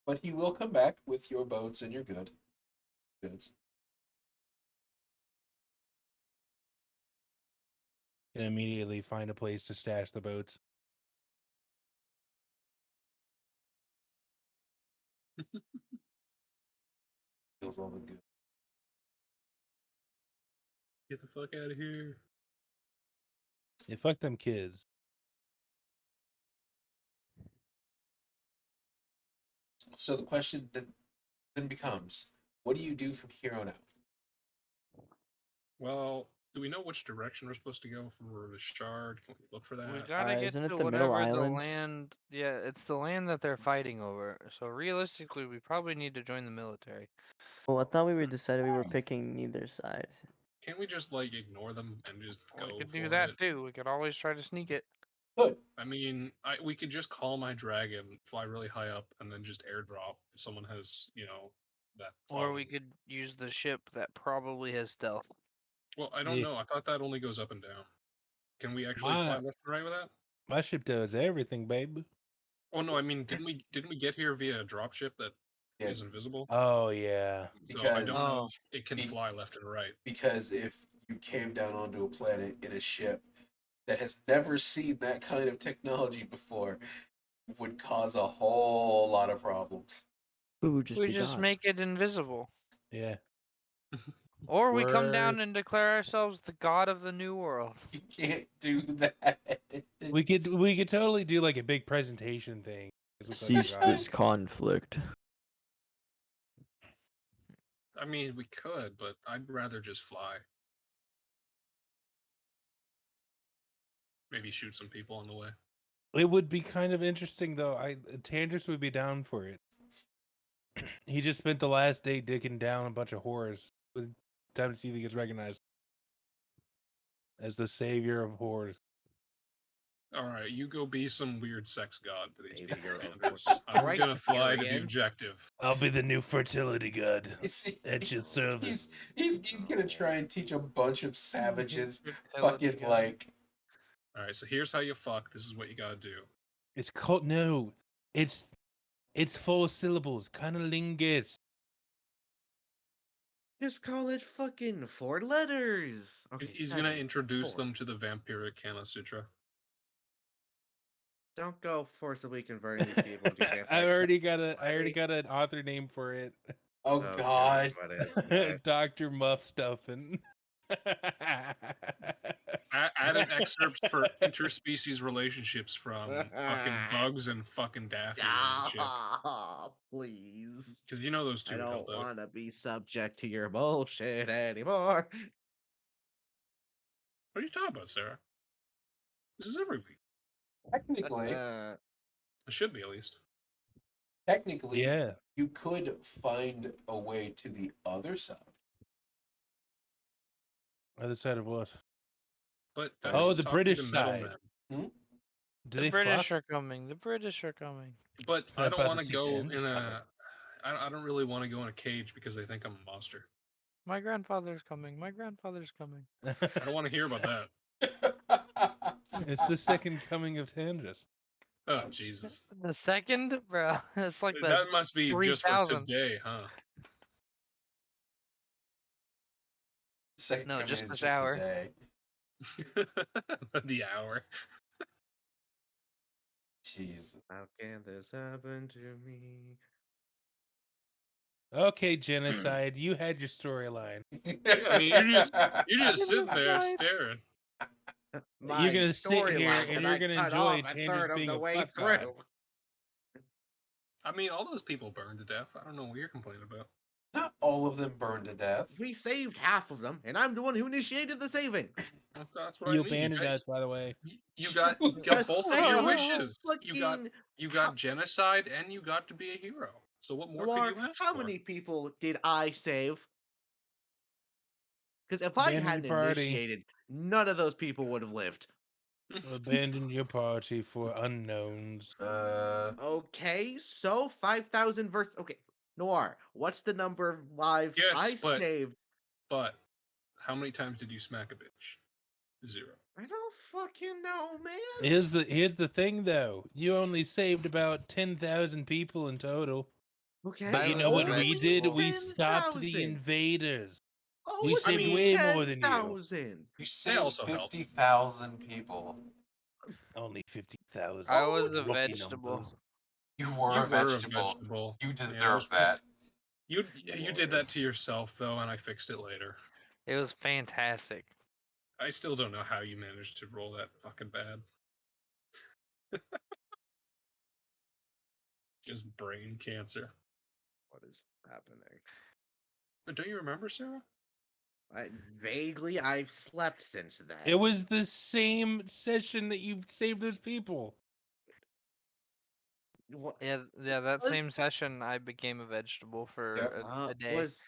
But he will come back with your boats and your goods. And immediately find a place to stash the boats. Feels all the good. get the fuck out of here. Yeah, fuck them kids. So the question then becomes, what do you do from here on out? Well, do we know which direction we're supposed to go for the shard? Can we look for that? We gotta get isn't it to the middle whatever the island? land. Yeah, it's the land that they're fighting over. So realistically, we probably need to join the military. Well, I thought we were decided we were picking neither side. Can't we just like ignore them and just go We could for do that it? too. We could always try to sneak it. Good. I mean, we could just call my dragon, fly really high up, and then just airdrop if someone has, that. Or we following. could use the ship that probably has stealth. Well, I don't Yeah. know. I thought that only goes up and down. Can we actually fly My- left and right with that? My ship does everything, babe. Oh no, I mean, didn't we get here via a dropship that is Yeah. invisible? Oh yeah. So I don't Because- know Oh. if it can Be- fly left and right. Because if you came down onto a planet in a ship that has never seen that kind of technology before, it would cause a whole lot of problems. We would just We be just gone. make it invisible. Yeah. Or we come down Word. and declare ourselves the god of the new world. You can't do that. We could totally do like a big presentation thing. It's like, Cease God. this conflict. I mean, we could, but I'd rather just fly. Maybe shoot some people on the way. It would be kind of interesting though. Tandris would be down for it. He just spent the last day dicking down a bunch of whores. With time to see if he gets recognized as the savior of whores. All right, you go be some weird sex god to these Savior people, of Tandris. I'm Christ, gonna fly to the Arian. objective. I'll be the new fertility god You see, at your service. he's gonna try and teach a bunch of savages Fertility fucking god. like All right, so here's how you fuck. This is what you gotta do. It's called no. It's 4 syllables. Cunnilingus. Just call it fucking 4 letters. Okay, He's gonna 7, introduce 4. them to the vampiric Kama Sutra. Don't go forcibly converting these people into vampires. I already got an author name for it. oh Oh, god. what is it? Okay. Dr. Muff Stuffin. Add an excerpt for interspecies relationships from fucking bugs and fucking Daffy and shit. Ah, please. Because you know those two I don't held out. want to be subject to your bullshit anymore. What are you talking about, Sarah? This is every week. Technically, Uh, It should be at least. technically, Yeah. you could find a way to the other side. Other side of what? But Oh, he's the talking British to side. middlemen. Do The they British fuck? are coming. The British are coming. But I'm I don't about want to to see go Tandris in coming. a. I don't really want to go in a cage because they think I'm a monster. My grandfather's coming. My grandfather's coming. I don't want to hear about that. It's the second coming of Tandris. Oh Jesus! The second, bro. It's like the That must be just for 3000. today, huh? Second No, coming just is this just hour. today. The hour. Jeez. how can this happen to me? Okay, genocide. You had your storyline. I mean, you just sit there Genocide. staring. My gonna sit here storyline and that you're I gonna cut enjoy off a Tandris third of being the a way fuck through. god. I mean, all those people burned to death. I don't know what you're complaining about. Not all of them burned to death. We saved half of them, and I'm the one who initiated the saving. That's what You I mean. abandoned us, by the way. You got Just both of your saying, wishes. fucking- You got genocide and you got to be a hero. So what more Noir, could you ask how for? many people did I save? Because if I Abandon hadn't your party. initiated, none of those people would have lived. Abandon your party for unknowns. Okay, so 5,000 versus. Okay, Noir, what's the number of lives Yes, I but- saved? But how many times did you smack a bitch? 0. I don't fucking know, man. Here's the thing, though. You only saved about 10,000 people in total. Okay, But you know what we only did? We stopped 10,000. the invaders. Oh, we saved way more than you. 10,000. You saved also helped. 50,000 people. Only 50,000. I was a Rookie vegetable. numbers. You were You a vegetable. You Yeah, deserve that. You did that to yourself though, and I fixed it later. It was fantastic. I still don't know how you managed to roll that fucking bad. Just brain cancer. What is happening? Don't you remember, Sarah? Vaguely, I've slept since then. It was the same session that you saved those people. What, Yeah, that Was- same session I became a vegetable for Yep. a day. was.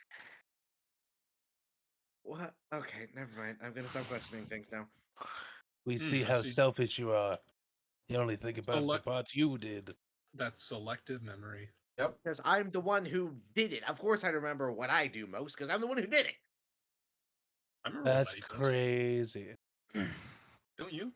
What? Okay, never mind. I'm gonna stop questioning things now. We Hmm, see I how see. selfish you are. You only think about the Select- part you did. That's selective memory. Because I'm the one who did it. Of course, I remember what I do most, because I'm the one who did it. I remember what That's Buddy does. crazy. Don't you?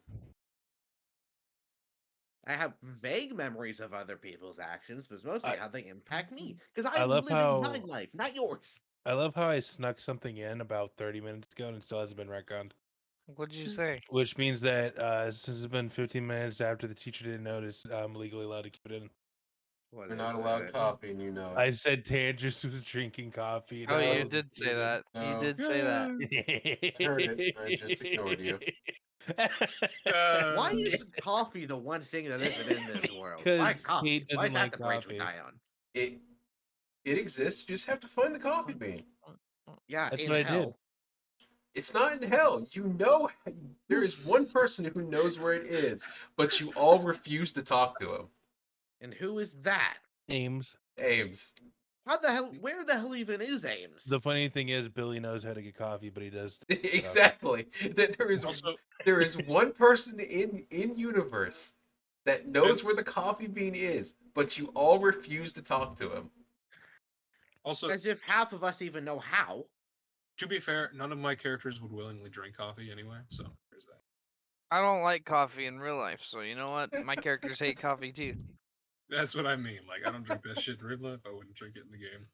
I have vague memories of other people's actions, but mostly I- how they impact me. Because I I'm love living how- my life, not yours. I love how I snuck something in about 30 minutes ago and it still hasn't been retconned. What'd you say? Which means that since it's been 15 minutes after the teacher didn't notice, I'm legally allowed to keep it in. What You're is not allowed it? coffee, and you know I said Tandris was drinking coffee. and Oh, I you wasn't did say mistaken. that. No. You did say that. I heard it, I just ignored you. Why is coffee the one thing that isn't in this world? Why 'Cause coffee? Kate Why doesn't is that like the bridge we coffee. die on? it. It exists. You just have to find the coffee bean. Yeah, That's in what I did. hell. It's not in hell. You know, there is one person who knows where it is, but you all refuse to talk to him. And who is that? Ames. Ames. How the hell? Where the hell even is Ames? The funny thing is, Billy knows how to get coffee, but he does. Exactly. Also, There is one person in universe that knows where the coffee bean is, but you all refuse to talk to him. also, As if half of us even know how. to be fair, none of my characters would willingly drink coffee anyway, so there's that. I don't like coffee in real life, so you know what? My characters hate coffee too. That's what I mean. Like, I don't drink that shit in real life. I wouldn't drink it in the game.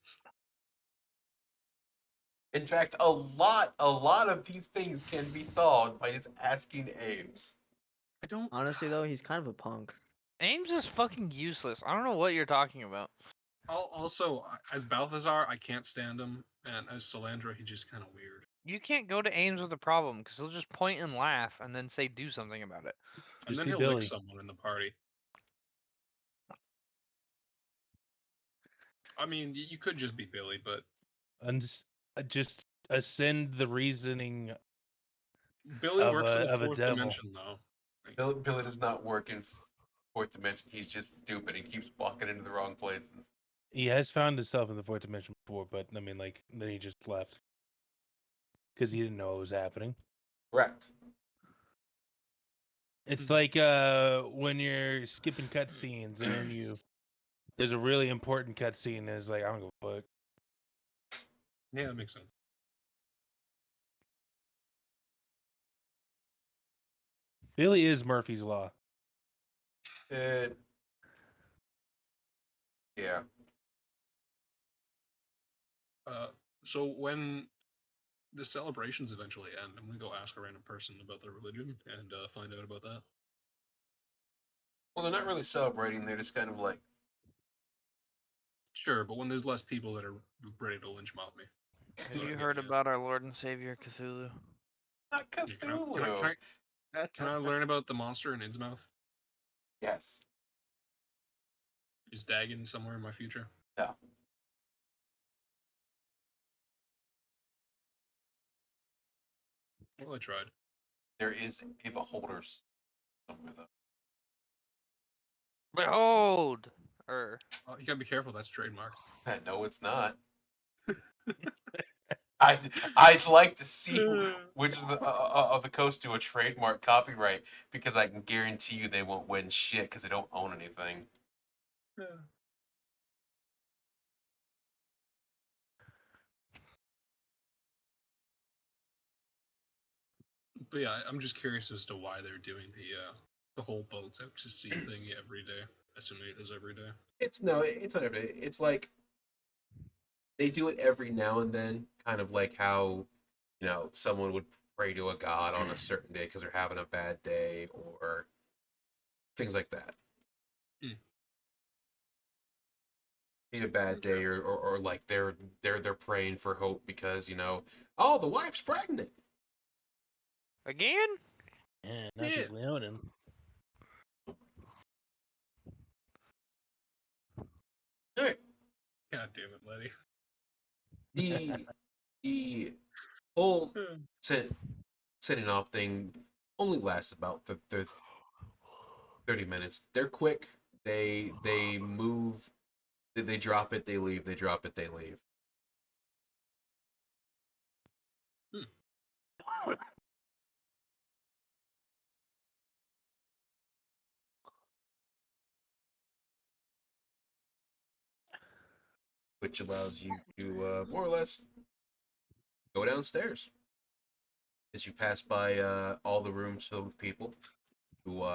In fact, a lot of these things can be thawed by just asking Ames. I don't. Honestly, though, he's kind of a punk. Ames is fucking useless. I don't know what you're talking about. Also, as Balthazar, I can't stand him, and as Salandra, he's just kind of weird. You can't go to Ames with a problem because he'll just point and laugh and then say do something about it. And Just then be he'll Billy. lick someone in the party. I mean, you could just be Billy, but And just ascend the reasoning. Billy Of works in a- the of a fourth devil. dimension, though. Billy does not work in fourth dimension. He's just stupid and keeps walking into the wrong places. He has found himself in the fourth dimension before, but I mean, like, then he just left because he didn't know what was happening. Correct. It's like when you're skipping cutscenes and then there's a really important cutscene and it's like, I don't give a fuck. Yeah, that makes sense. Billy is Murphy's Law. Yeah. So when the celebrations eventually end, I'm gonna go ask a random person about their religion and find out about that. Well, they're not really celebrating. They're just kind of like, Sure, but when there's less people that are ready to lynch mob me. Have That's what you I'm heard getting at. about our Lord and Savior Cthulhu? not Yeah, Cthulhu. can I learn about the monster in Innsmouth? Yes. Is Dagon somewhere in my future? No. Well, I tried. There is a beholder somewhere though. Behold! You gotta be careful. That's trademarked. No, it's not. I'd like to see which of the coast do a trademark copyright because I can guarantee you they won't win shit because they don't own anything. But yeah, I'm just curious as to why they're doing the whole boats out to sea thing every day. Assuming it is every day. It's not every day. It's like they do it every now and then, kind of like how someone would pray to a god on a certain day because they're having a bad day or things like that. Need a bad day or like they're praying for hope because the wife's pregnant. Again? Yeah, not just Leonin. All right. God damn it, Letty. The whole setting off thing only lasts about 30 minutes. They're quick. They move. They drop it. They leave. They drop it. They leave. Which allows you to more or less go downstairs as you pass by all the rooms filled with people who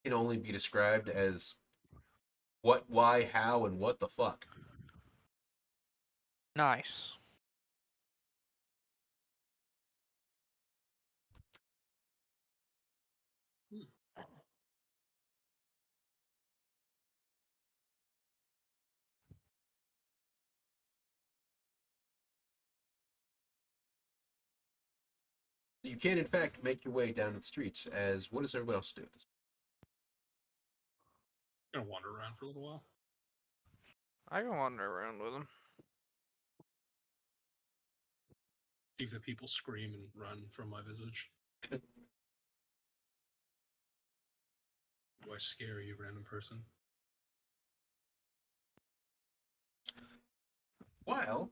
can only be described as what, why, how, and what the fuck. Nice. You can, in fact, make your way down to the streets. As what does everybody else do? Gonna wander around for a little while. I can wander around with him. See if the people scream and run from my visage. Do I scare you, random person? While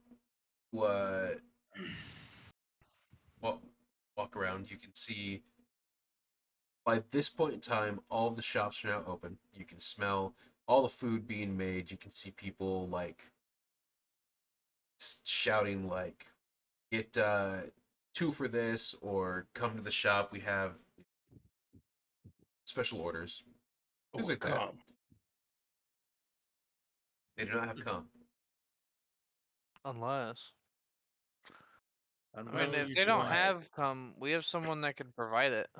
walk around, you can see by this point in time, all of the shops are now open. You can smell all the food being made. You can see people like shouting like, "Get 2 for this," or "Come to the shop. We have special orders." Things Or like that. come. They do not have come. Unless. I Unless mean, if he's they don't what? have come, we have someone that can provide it.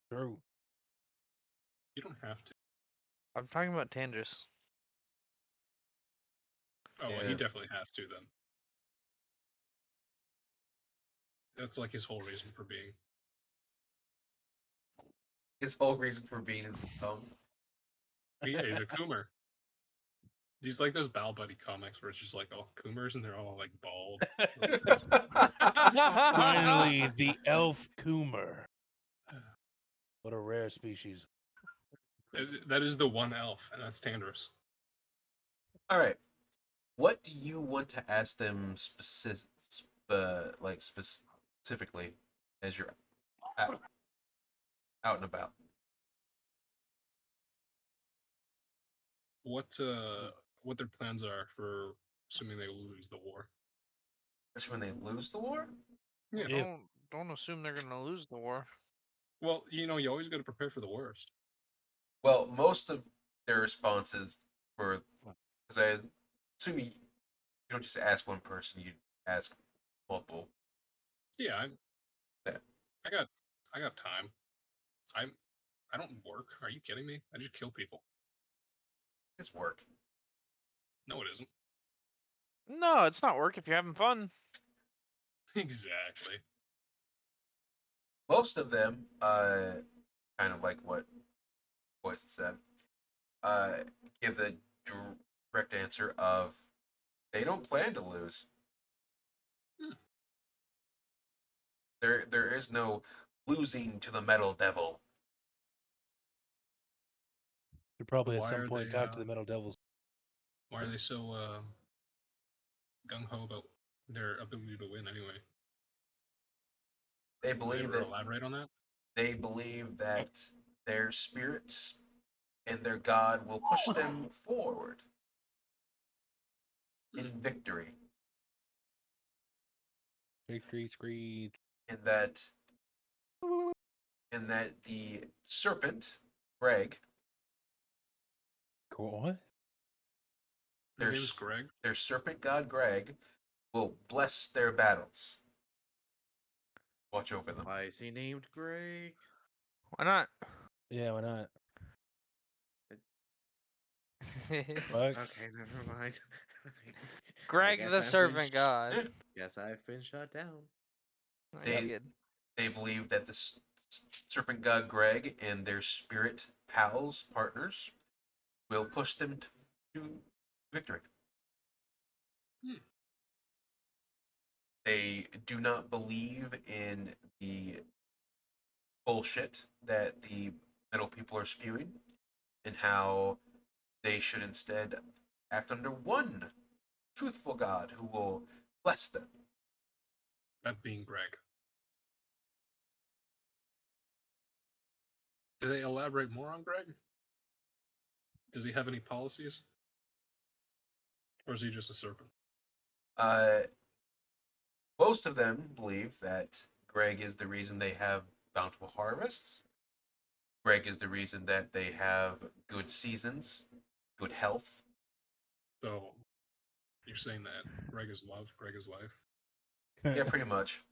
True. You don't have to. I'm talking about Tandris. Oh, well, Yeah. he definitely has to then. That's like his whole reason for being. His whole reason for being is to come. But yeah, he's a Coomer. He's like those Bal Buddy comics where it's just like all Coomers and they're all like bald. Finally, the elf Coomer. What a rare species. That is the one elf, and that's Tandris. All right. What do you want to ask them specifically as you're out and about? What their plans are for assuming they lose the war? That's when they lose the war? Yeah. Yeah. Don't assume they're gonna lose the war. Well, you always got to prepare for the worst. Well, most of their responses were, because I assume you don't just ask one person, you ask multiple. Yeah, Yeah. I got time. I don't work. Are you kidding me? I just kill people. It's work. No, it isn't. No, it's not work if you're having fun. Exactly. Most of them, kind of like what Poison said, give the direct answer of they don't plan to lose. Hmm. There is no losing to the Metal Devil. Should probably at Why some are point they, talk to the Metal Devils. Why are they so gung ho about their ability to win anyway? They Can they believe ever that elaborate on that? they believe that their spirits and their god will push them forward in victory, Victory screech. and that the serpent Greg, What? His There's- name's Greg. their serpent god Greg, will bless their battles. Watch over them. Why is he named Greg? Why not? Yeah, why not? Fuck. Okay, never mind. Greg guess the I've been servant god. Guess I've been shut down. Oh, They- you good. They believe that the serpent god Greg and their spirit pals, partners, will push them to victory. Hmm. They do not believe in the bullshit that the metal people are spewing, and how they should instead act under one truthful God who will bless them. That being Greg. Do they elaborate more on Greg? Does he have any policies? Or is he just a serpent? Most of them believe that Greg is the reason they have bountiful harvests. Greg is the reason that they have good seasons, good health. So you're saying that Greg is love, Greg is life? Yeah, pretty much.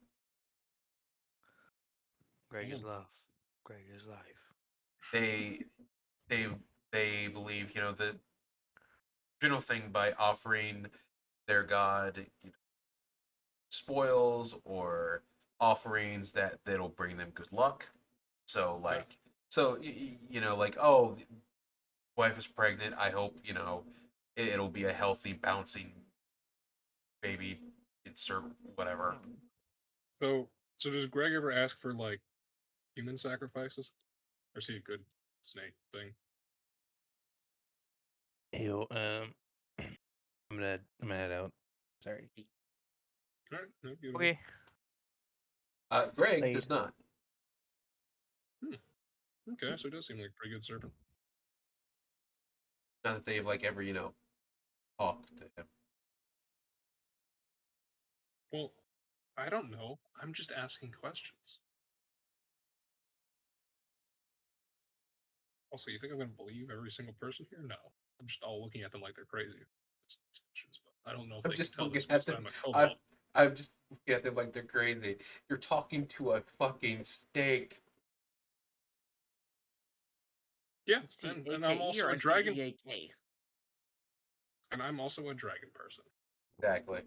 Greg is Mm. love. Greg is life. They believe, the general thing by offering their god, spoils or offerings that'll bring them good luck. So like, like, oh, wife is pregnant, I hope, it'll be a healthy, bouncing baby, insert whatever. So does Greg ever ask for like human sacrifices? Or is he a good snake thing? Ew, I'm gonna head out. Sorry. All right, no, give it Okay. Greg Like- does not. Okay, so it does seem like a pretty good serpent. Not that they've like ever, talked to him. Well, I don't know. I'm just asking questions. Also, you think I'm gonna believe every single person here? No. I'm just all looking at them like they're crazy. But I don't know if I'm they just can tell looking this at because them. I'm a cobalt. I'm just looking at them like they're crazy. You're talking to a fucking snake. Yeah, STAKE and I'm also or a dragon, STEAK? and I'm also a dragon person. Exactly.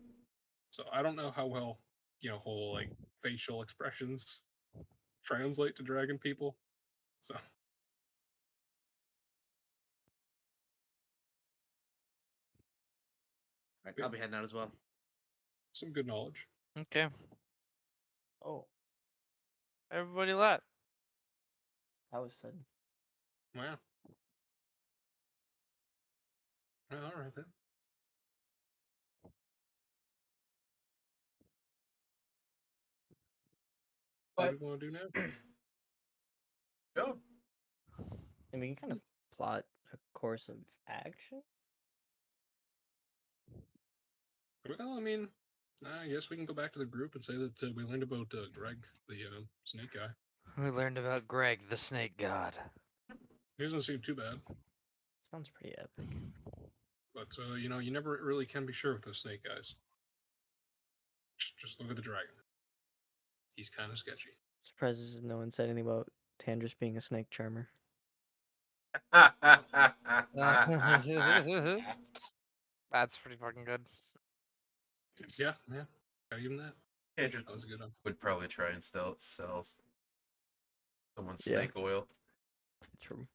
So I don't know how well, whole like facial expressions translate to dragon people. So Alright, I'll be heading out as well. some good knowledge. Okay. Oh, Everybody left. that was sudden. Wow. Well, all right then. What do But we want to do now? no, And we can kind of plot a course of action. Well, I mean, I guess we can go back to the group and say that we learned about Greg, the snake guy. We learned about Greg, the snake god. He doesn't seem too bad, Sounds pretty epic. but you never really can be sure with those snake guys. Just look at the dragon. He's kind of sketchy. Surprises no one said anything about Tandris being a snake charmer. That's pretty fucking good. Yeah, gotta give him that. Andrews That was a good one. would probably try and sell someone's Yeah. snake oil. True.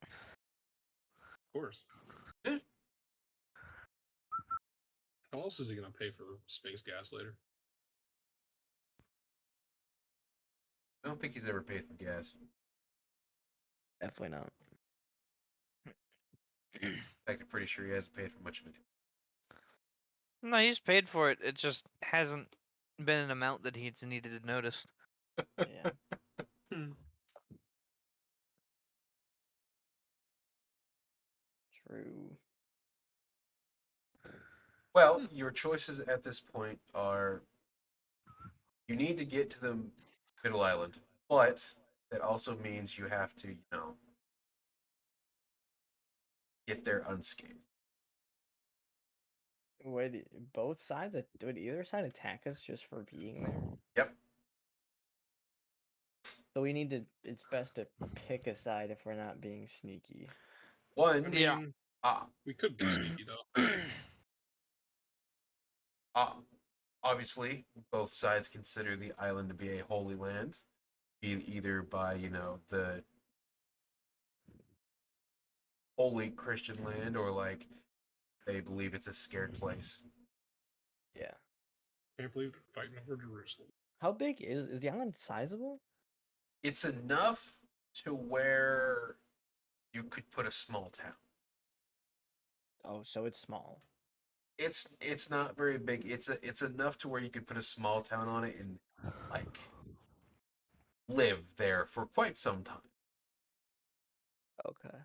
Of course. Yeah. How else is he gonna pay for space gas later? I don't think he's ever paid for gas. Definitely not. In fact, I'm pretty sure he hasn't paid for much of it. No, he's paid for it. It just hasn't been an amount that he's needed to notice. Yeah. True. Well, your choices at this point are you need to get to the middle island, but that also means you have to, get there unscathed. Would both sides? Would either side attack us just for being there? Yep. So we need to. It's best to pick a side if we're not being sneaky. I One, mean, Yeah. we could be sneaky though. obviously, both sides consider the island to be a holy land, either by, the holy Christian land or like they believe it's a scared place. Yeah. Can't believe they're fighting over Jerusalem. How big is the island sizable? It's enough to where you could put a small town. Oh, so it's small. It's not very big. It's enough to where you could put a small town on it and like live there for quite some time. Okay.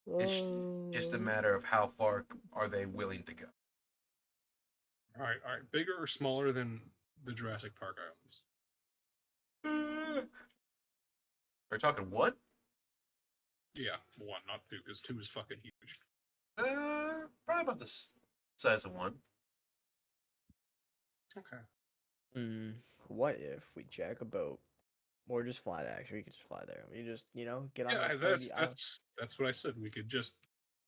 It's just a matter of how far are they willing to go. All right. Bigger or smaller than the Jurassic Park islands? Are we talking one? Yeah, one, not two, because two is fucking huge. Probably about the size of one. Okay. What if we jack a boat, or just fly there? Actually, we could just fly there. We just, get on Yeah, that part of the island. that's what I said. We could just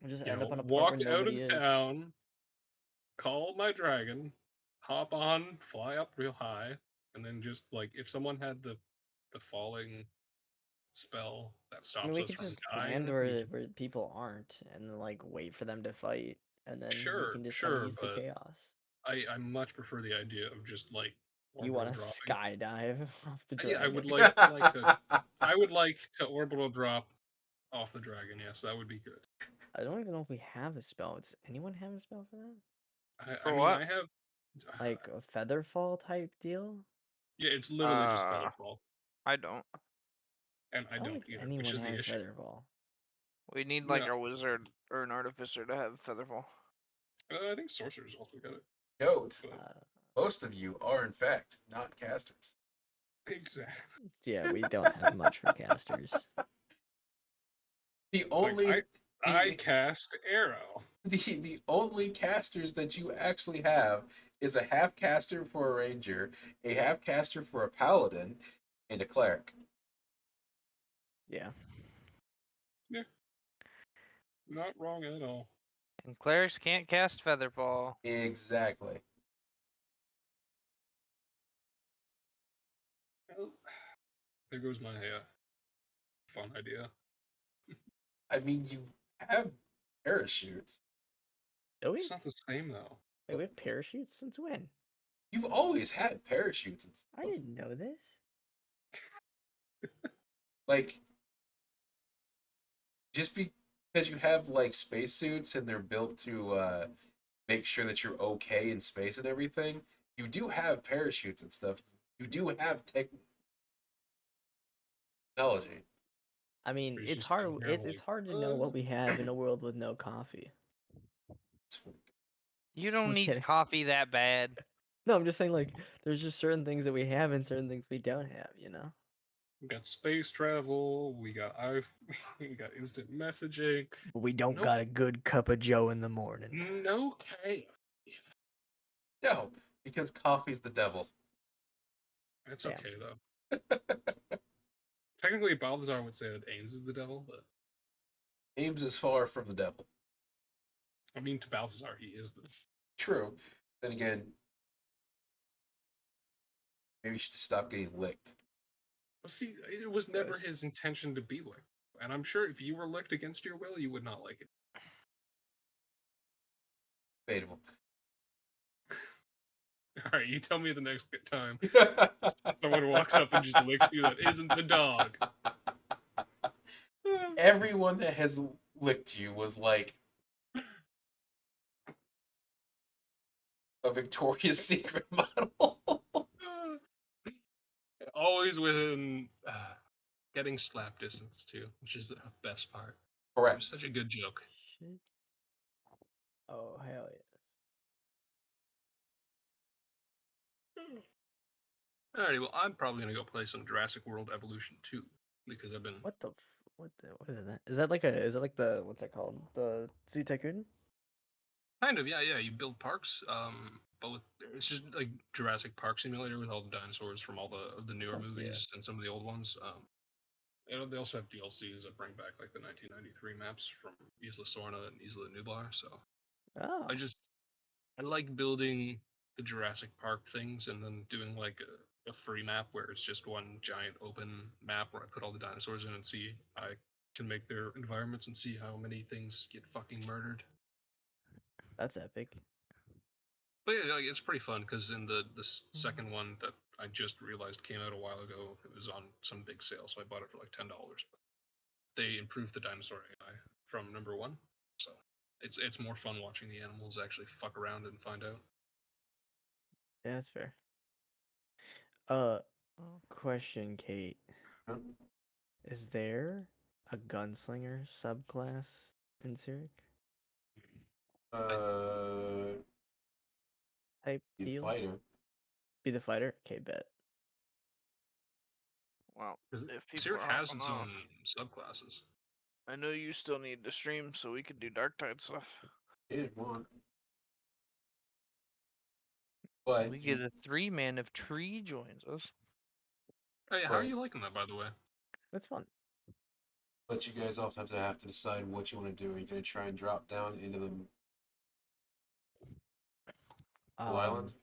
We just end up on a part walk where out of nobody is. town, call my dragon, hop on, fly up real high, and then just like if someone had the falling spell that I stops mean, we us could from just dying. land we where can- where people aren't, and then like wait for them to fight, and then we Sure, can just kind of sure, use the but chaos. I much prefer the idea of just like You orbital want to dropping. skydive off the Yeah, I dragon? would like to. I would like to orbital drop off the dragon. Yes, that would be good. I don't even know if we have a spell. Does anyone have a spell for that? I For mean, what? I have. Like a feather fall type deal? Yeah, it's literally just Uh, Featherfall, I don't. and I I don't don't think either, which anyone is the has issue. feather fall. We need like No, a wizard or an artificer to have featherfall. I think sorcerers also got it. Note, But most of you are in fact not casters. exactly. Yeah, we don't have much for casters. The It's like, only I the, cast arrow. the only casters that you actually have is a half caster for a ranger, a half caster for a paladin, and a cleric. Yeah. Not wrong at all. And clerics can't cast featherfall. Exactly. Well, there goes my fun idea. I mean, you have parachutes. Do we? It's not the same though. Wait, we have parachutes? Since when? You've always had parachutes and I stuff. didn't know this. Like, just because you have like spacesuits and they're built to make sure that you're okay in space and everything, you do have parachutes and stuff. You do have technology. I mean, It's it's just hard. inherently, It's hard to know what we have in a world with no coffee. You don't I'm need kidding. coffee that bad. No, I'm just saying like there's just certain things that we have and certain things we don't have. You know. we got space travel. We got we got instant messaging. But we don't Nope. got a good cup of Joe in the morning. No cave. No, because coffee's the devil. It's Damn. okay though. Technically, Balthazar would say that Ames is the devil, but Ames is far from the devil. I mean, to Balthazar, he is the. True. Then again, maybe you should stop getting licked. Well, see, it was never Gross. his intention to be licked, and I'm sure if you were licked against your will, you would not like it. Debatable. All right, you tell me the next time someone walks up and just licks you that isn't the dog. Everyone that has licked you was like a Victoria's Secret model. Always within getting slap distance too, which is the best part. It Correct. was such a good joke. Shit. Oh hell yeah. Alrighty, well, I'm probably gonna go play some Jurassic World Evolution 2 because I've been. What the? What is that? Is that like a? Is that like the? What's that called? The Zoo Tycoon? Kind of, yeah. You build parks, but it's just like Jurassic Park Simulator with all the dinosaurs from all the newer Fuck yeah. movies and some of the old ones. They also have DLCs that bring back like the 1993 maps from Isla Sorna and Isla Nublar. So Oh. I like building the Jurassic Park things and then doing like a free map where it's just one giant open map where I put all the dinosaurs in and see I can make their environments and see how many things get fucking murdered. That's epic. But yeah, like, it's pretty fun because in the second one that I just realized came out a while ago, it was on some big sale, so I bought it for like $10. They improved the dinosaur AI from number one, so it's more fun watching the animals actually fuck around and find out. Yeah, that's fair. Question, Kate. Huh? Is there a gunslinger subclass in Cyric? Type You deal? fighter. Be the fighter? Okay, bet. Well, 'Cause if people Cyric are has hopping its off, own subclasses. I know you still need to stream so we can do Dark Tide stuff. Did one. But We get a 3-man if Tree joins us. Hey, how are Right. you liking that, by the way? That's fun. But you guys also have to decide what you want to do. Are you going to try and drop down into the Blue Island?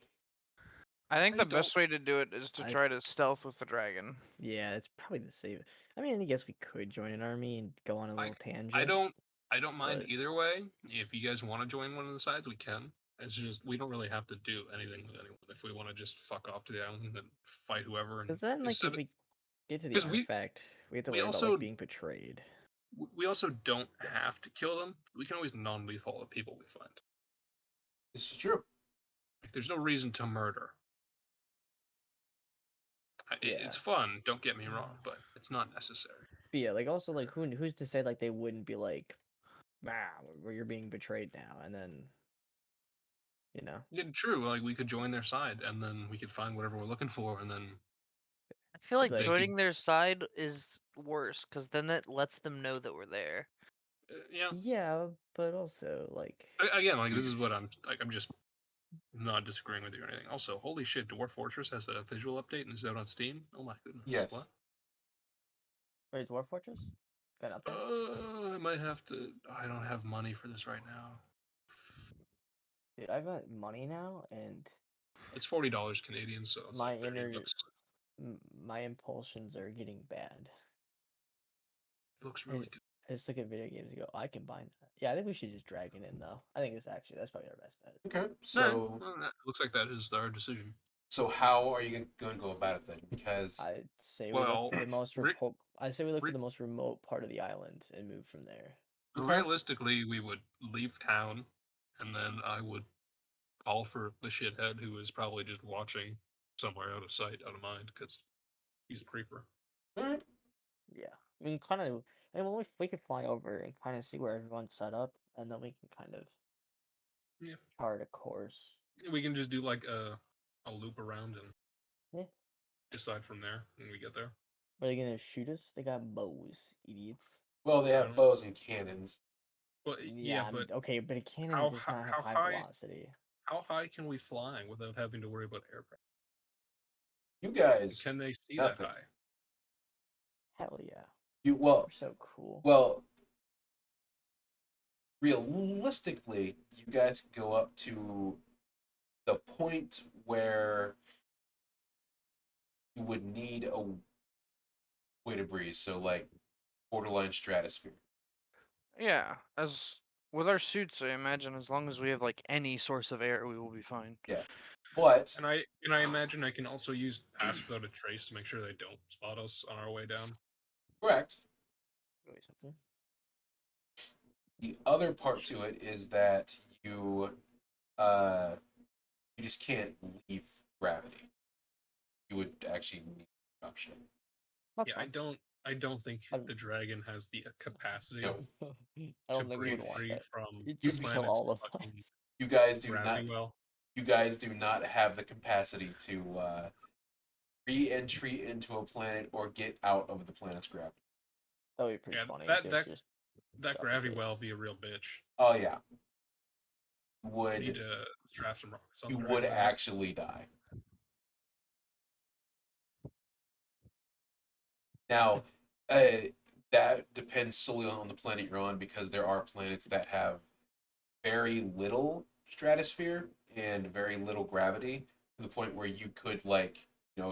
I think I the don't- best way to do it is to I- try to stealth with the dragon. Yeah, it's probably the safe. I mean, I guess we could join an army and go on a little tangent. I don't mind but- either way. If you guys want to join one of the sides, we can. It's just we don't really have to do anything with anyone. If we want to just fuck off to the island and fight whoever, and Because then, like, instead if we get to the 'cause we- artifact, we have to we worry about also- like being betrayed. we also don't have to kill them. We can always non-lethal the people we find. This is true. Like, there's no reason to murder. It's Yeah. fun. Don't get me wrong, but it's not necessary. But yeah, like also like who's to say like they wouldn't be like, where you're being betrayed now, and then, you know. Yeah, true. Like we could join their side, and then we could find whatever we're looking for, and then I feel like Like- joining their side is worse because then that lets them know that we're there. yeah. Yeah, but also like Again, like this is what I'm like. I'm just not disagreeing with you or anything. Also, holy shit, Dwarf Fortress has a visual update and is out on Steam. Oh my goodness. Yes. What? wait, Dwarf Fortress got up there. I might have to. I don't have money for this right now. Dude, I've got money now, and It's $40 Canadian, so it's My like 30 inner- bucks. my impulsions are getting bad. It looks really It- good. I just look at video games and go, I can buy that. Yeah, I think we should just drag it in though. I think that's probably our best bet. Okay. So that looks like that is our decision. So how are you going to go about it then? Because I'd say we look for the most Rick- I say we look for Rick- the most remote part of the island and move from there. Okay. Realistically, we would leave town, and then I would call for the shithead who is probably just watching somewhere out of sight, out of mind, because he's a creeper. all right. Yeah, we can kind of. I mean, we could fly over and kind of see where everyone's set up, and then we can kind of Yeah. chart a course. We can just do like a loop around and Yeah. decide from there when we get there. Are they gonna shoot us? They got bows, idiots. Well, they I have don't know. bows and cannons. But Yeah, but okay, but a cannon how does hi- not how have high high- velocity. how high can we fly without having to worry about aircraft? You guys, Can they see nothing. that high? Hell yeah, well, we're so cool. well, realistically, you guys can go up to the point where you would need a way to breathe. So, like, borderline stratosphere. Yeah, as with our suits, I imagine as long as we have like any source of air, we will be fine. But And I imagine I can also use pass without a trace to make sure they don't spot us on our way down. correct. Wait, something? The other part to it is that you just can't leave gravity. You would actually need an option. That's Yeah, I don't think I'm- the dragon has the capacity No. fine. I to don't think we break would want free that. from You'd the just kill planet's all of fucking us. You guys do not. gravity well. You guys do not have the capacity to re-entry into a planet or get out of the planet's gravity. That would be pretty Yeah, funny. that- if that- just That gravity suffocate. well be a real bitch. Oh yeah, We would need to strap some rockets on you the would dragon's ass. actually die. Now, that depends solely on the planet you're on because there are planets that have very little stratosphere and very little gravity to the point where you could, like, if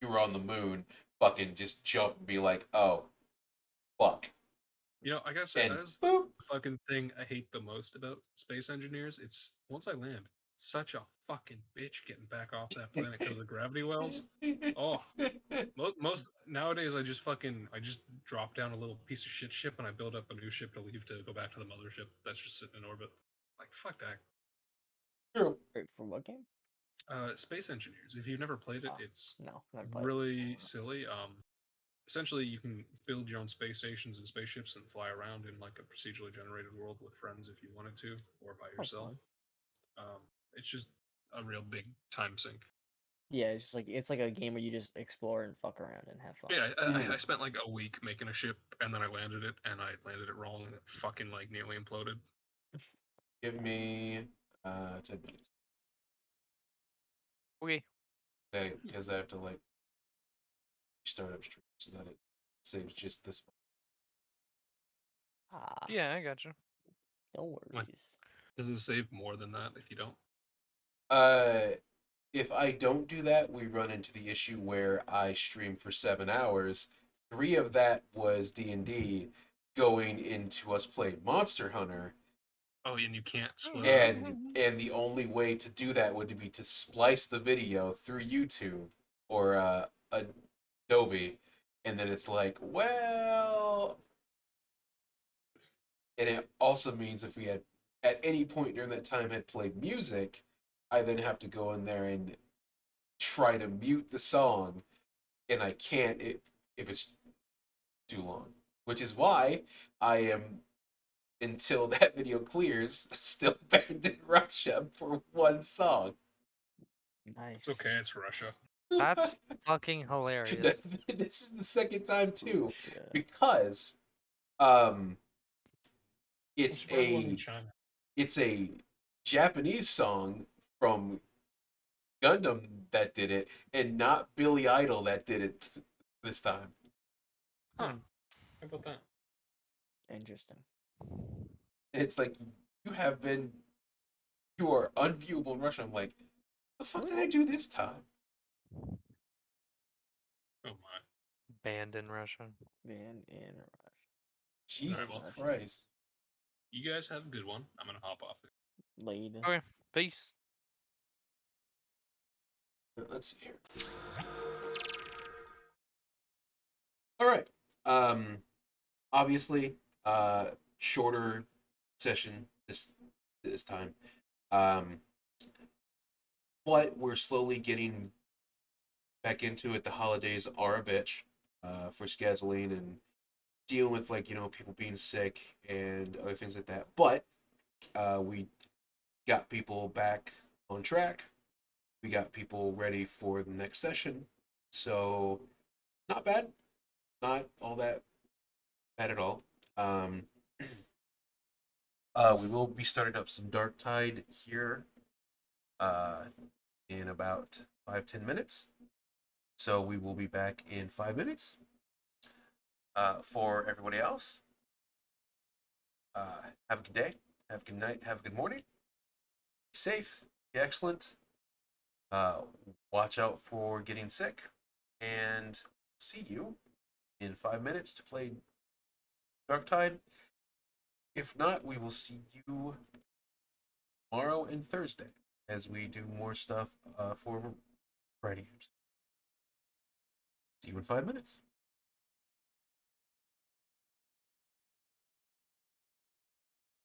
you were on the moon, fucking just jump and be like, oh, fuck. You know, I gotta say, And that is boop. the fucking thing I hate the most about space engineers. It's once I land, such a fucking bitch getting back off that planet because of the gravity wells. Oh, most nowadays I just drop down a little piece of shit ship and I build up a new ship to leave to go back to the mothership that's just sitting in orbit. Like fuck that. True. Wait, for what game? Space engineers. If you've never played it, Ah, it's No, never played. really silly. Essentially, you can build your own space stations and spaceships and fly around in like a procedurally generated world with friends if you wanted to, or by That's yourself. fun. It's just a real big time sink. Yeah, it's like a game where you just explore and fuck around and have fun. Yeah, I spent like a week making a ship, and then I landed it, and I landed it wrong, and it fucking like nearly imploded. Give me 10 minutes. Okay. Okay, because I have to like start up stream so that it saves just this. Ah, Yeah, I gotcha. no What? worries. Does it save more than that if you don't? if I don't do that, we run into the issue where I stream for 7 hours. 3 of that was D&D, going into us playing Monster Hunter, Oh, and you can't split Mm. up. and the only way to do that would be to splice the video through YouTube or Adobe, and then it's like, well, and it also means if we had at any point during that time had played music, I then have to go in there and try to mute the song, and I can't if it's too long. Which is why I am, until that video clears, still banned in Russia for one song. Nice. It's okay. It's Russia. That's fucking hilarious. This is the second time too, Shit. because it's I'm surprised it wasn't a China. it's a Japanese song from Gundam that did it, and not Billy Idol that did it this time. Huh. How about that? Interesting. It's like you are unviewable in Russia. I'm like, the fuck did I do this time? Oh my. Banned in Russia. Man in Russia. Jesus well. Christ. You guys have a good one. I'm gonna hop off. Laid. Okay, peace. Let's see here. All right. Obviously, shorter session this time. But we're slowly getting back into it. The holidays are a bitch for scheduling and dealing with, like, people being sick and other things like that. But we got people back on track. We got people ready for the next session. So, not bad. Not all that bad at all. We will be starting up some Dark Tide here in about 5-10 minutes. So we will be back in 5 minutes. For everybody else, have a good day, have a good night, have a good morning. Be safe, be excellent. Watch out for getting sick, and see you in 5 minutes to play Dark Tide. If not, we will see you tomorrow and Thursday as we do more stuff for variety games. See you in 5 minutes.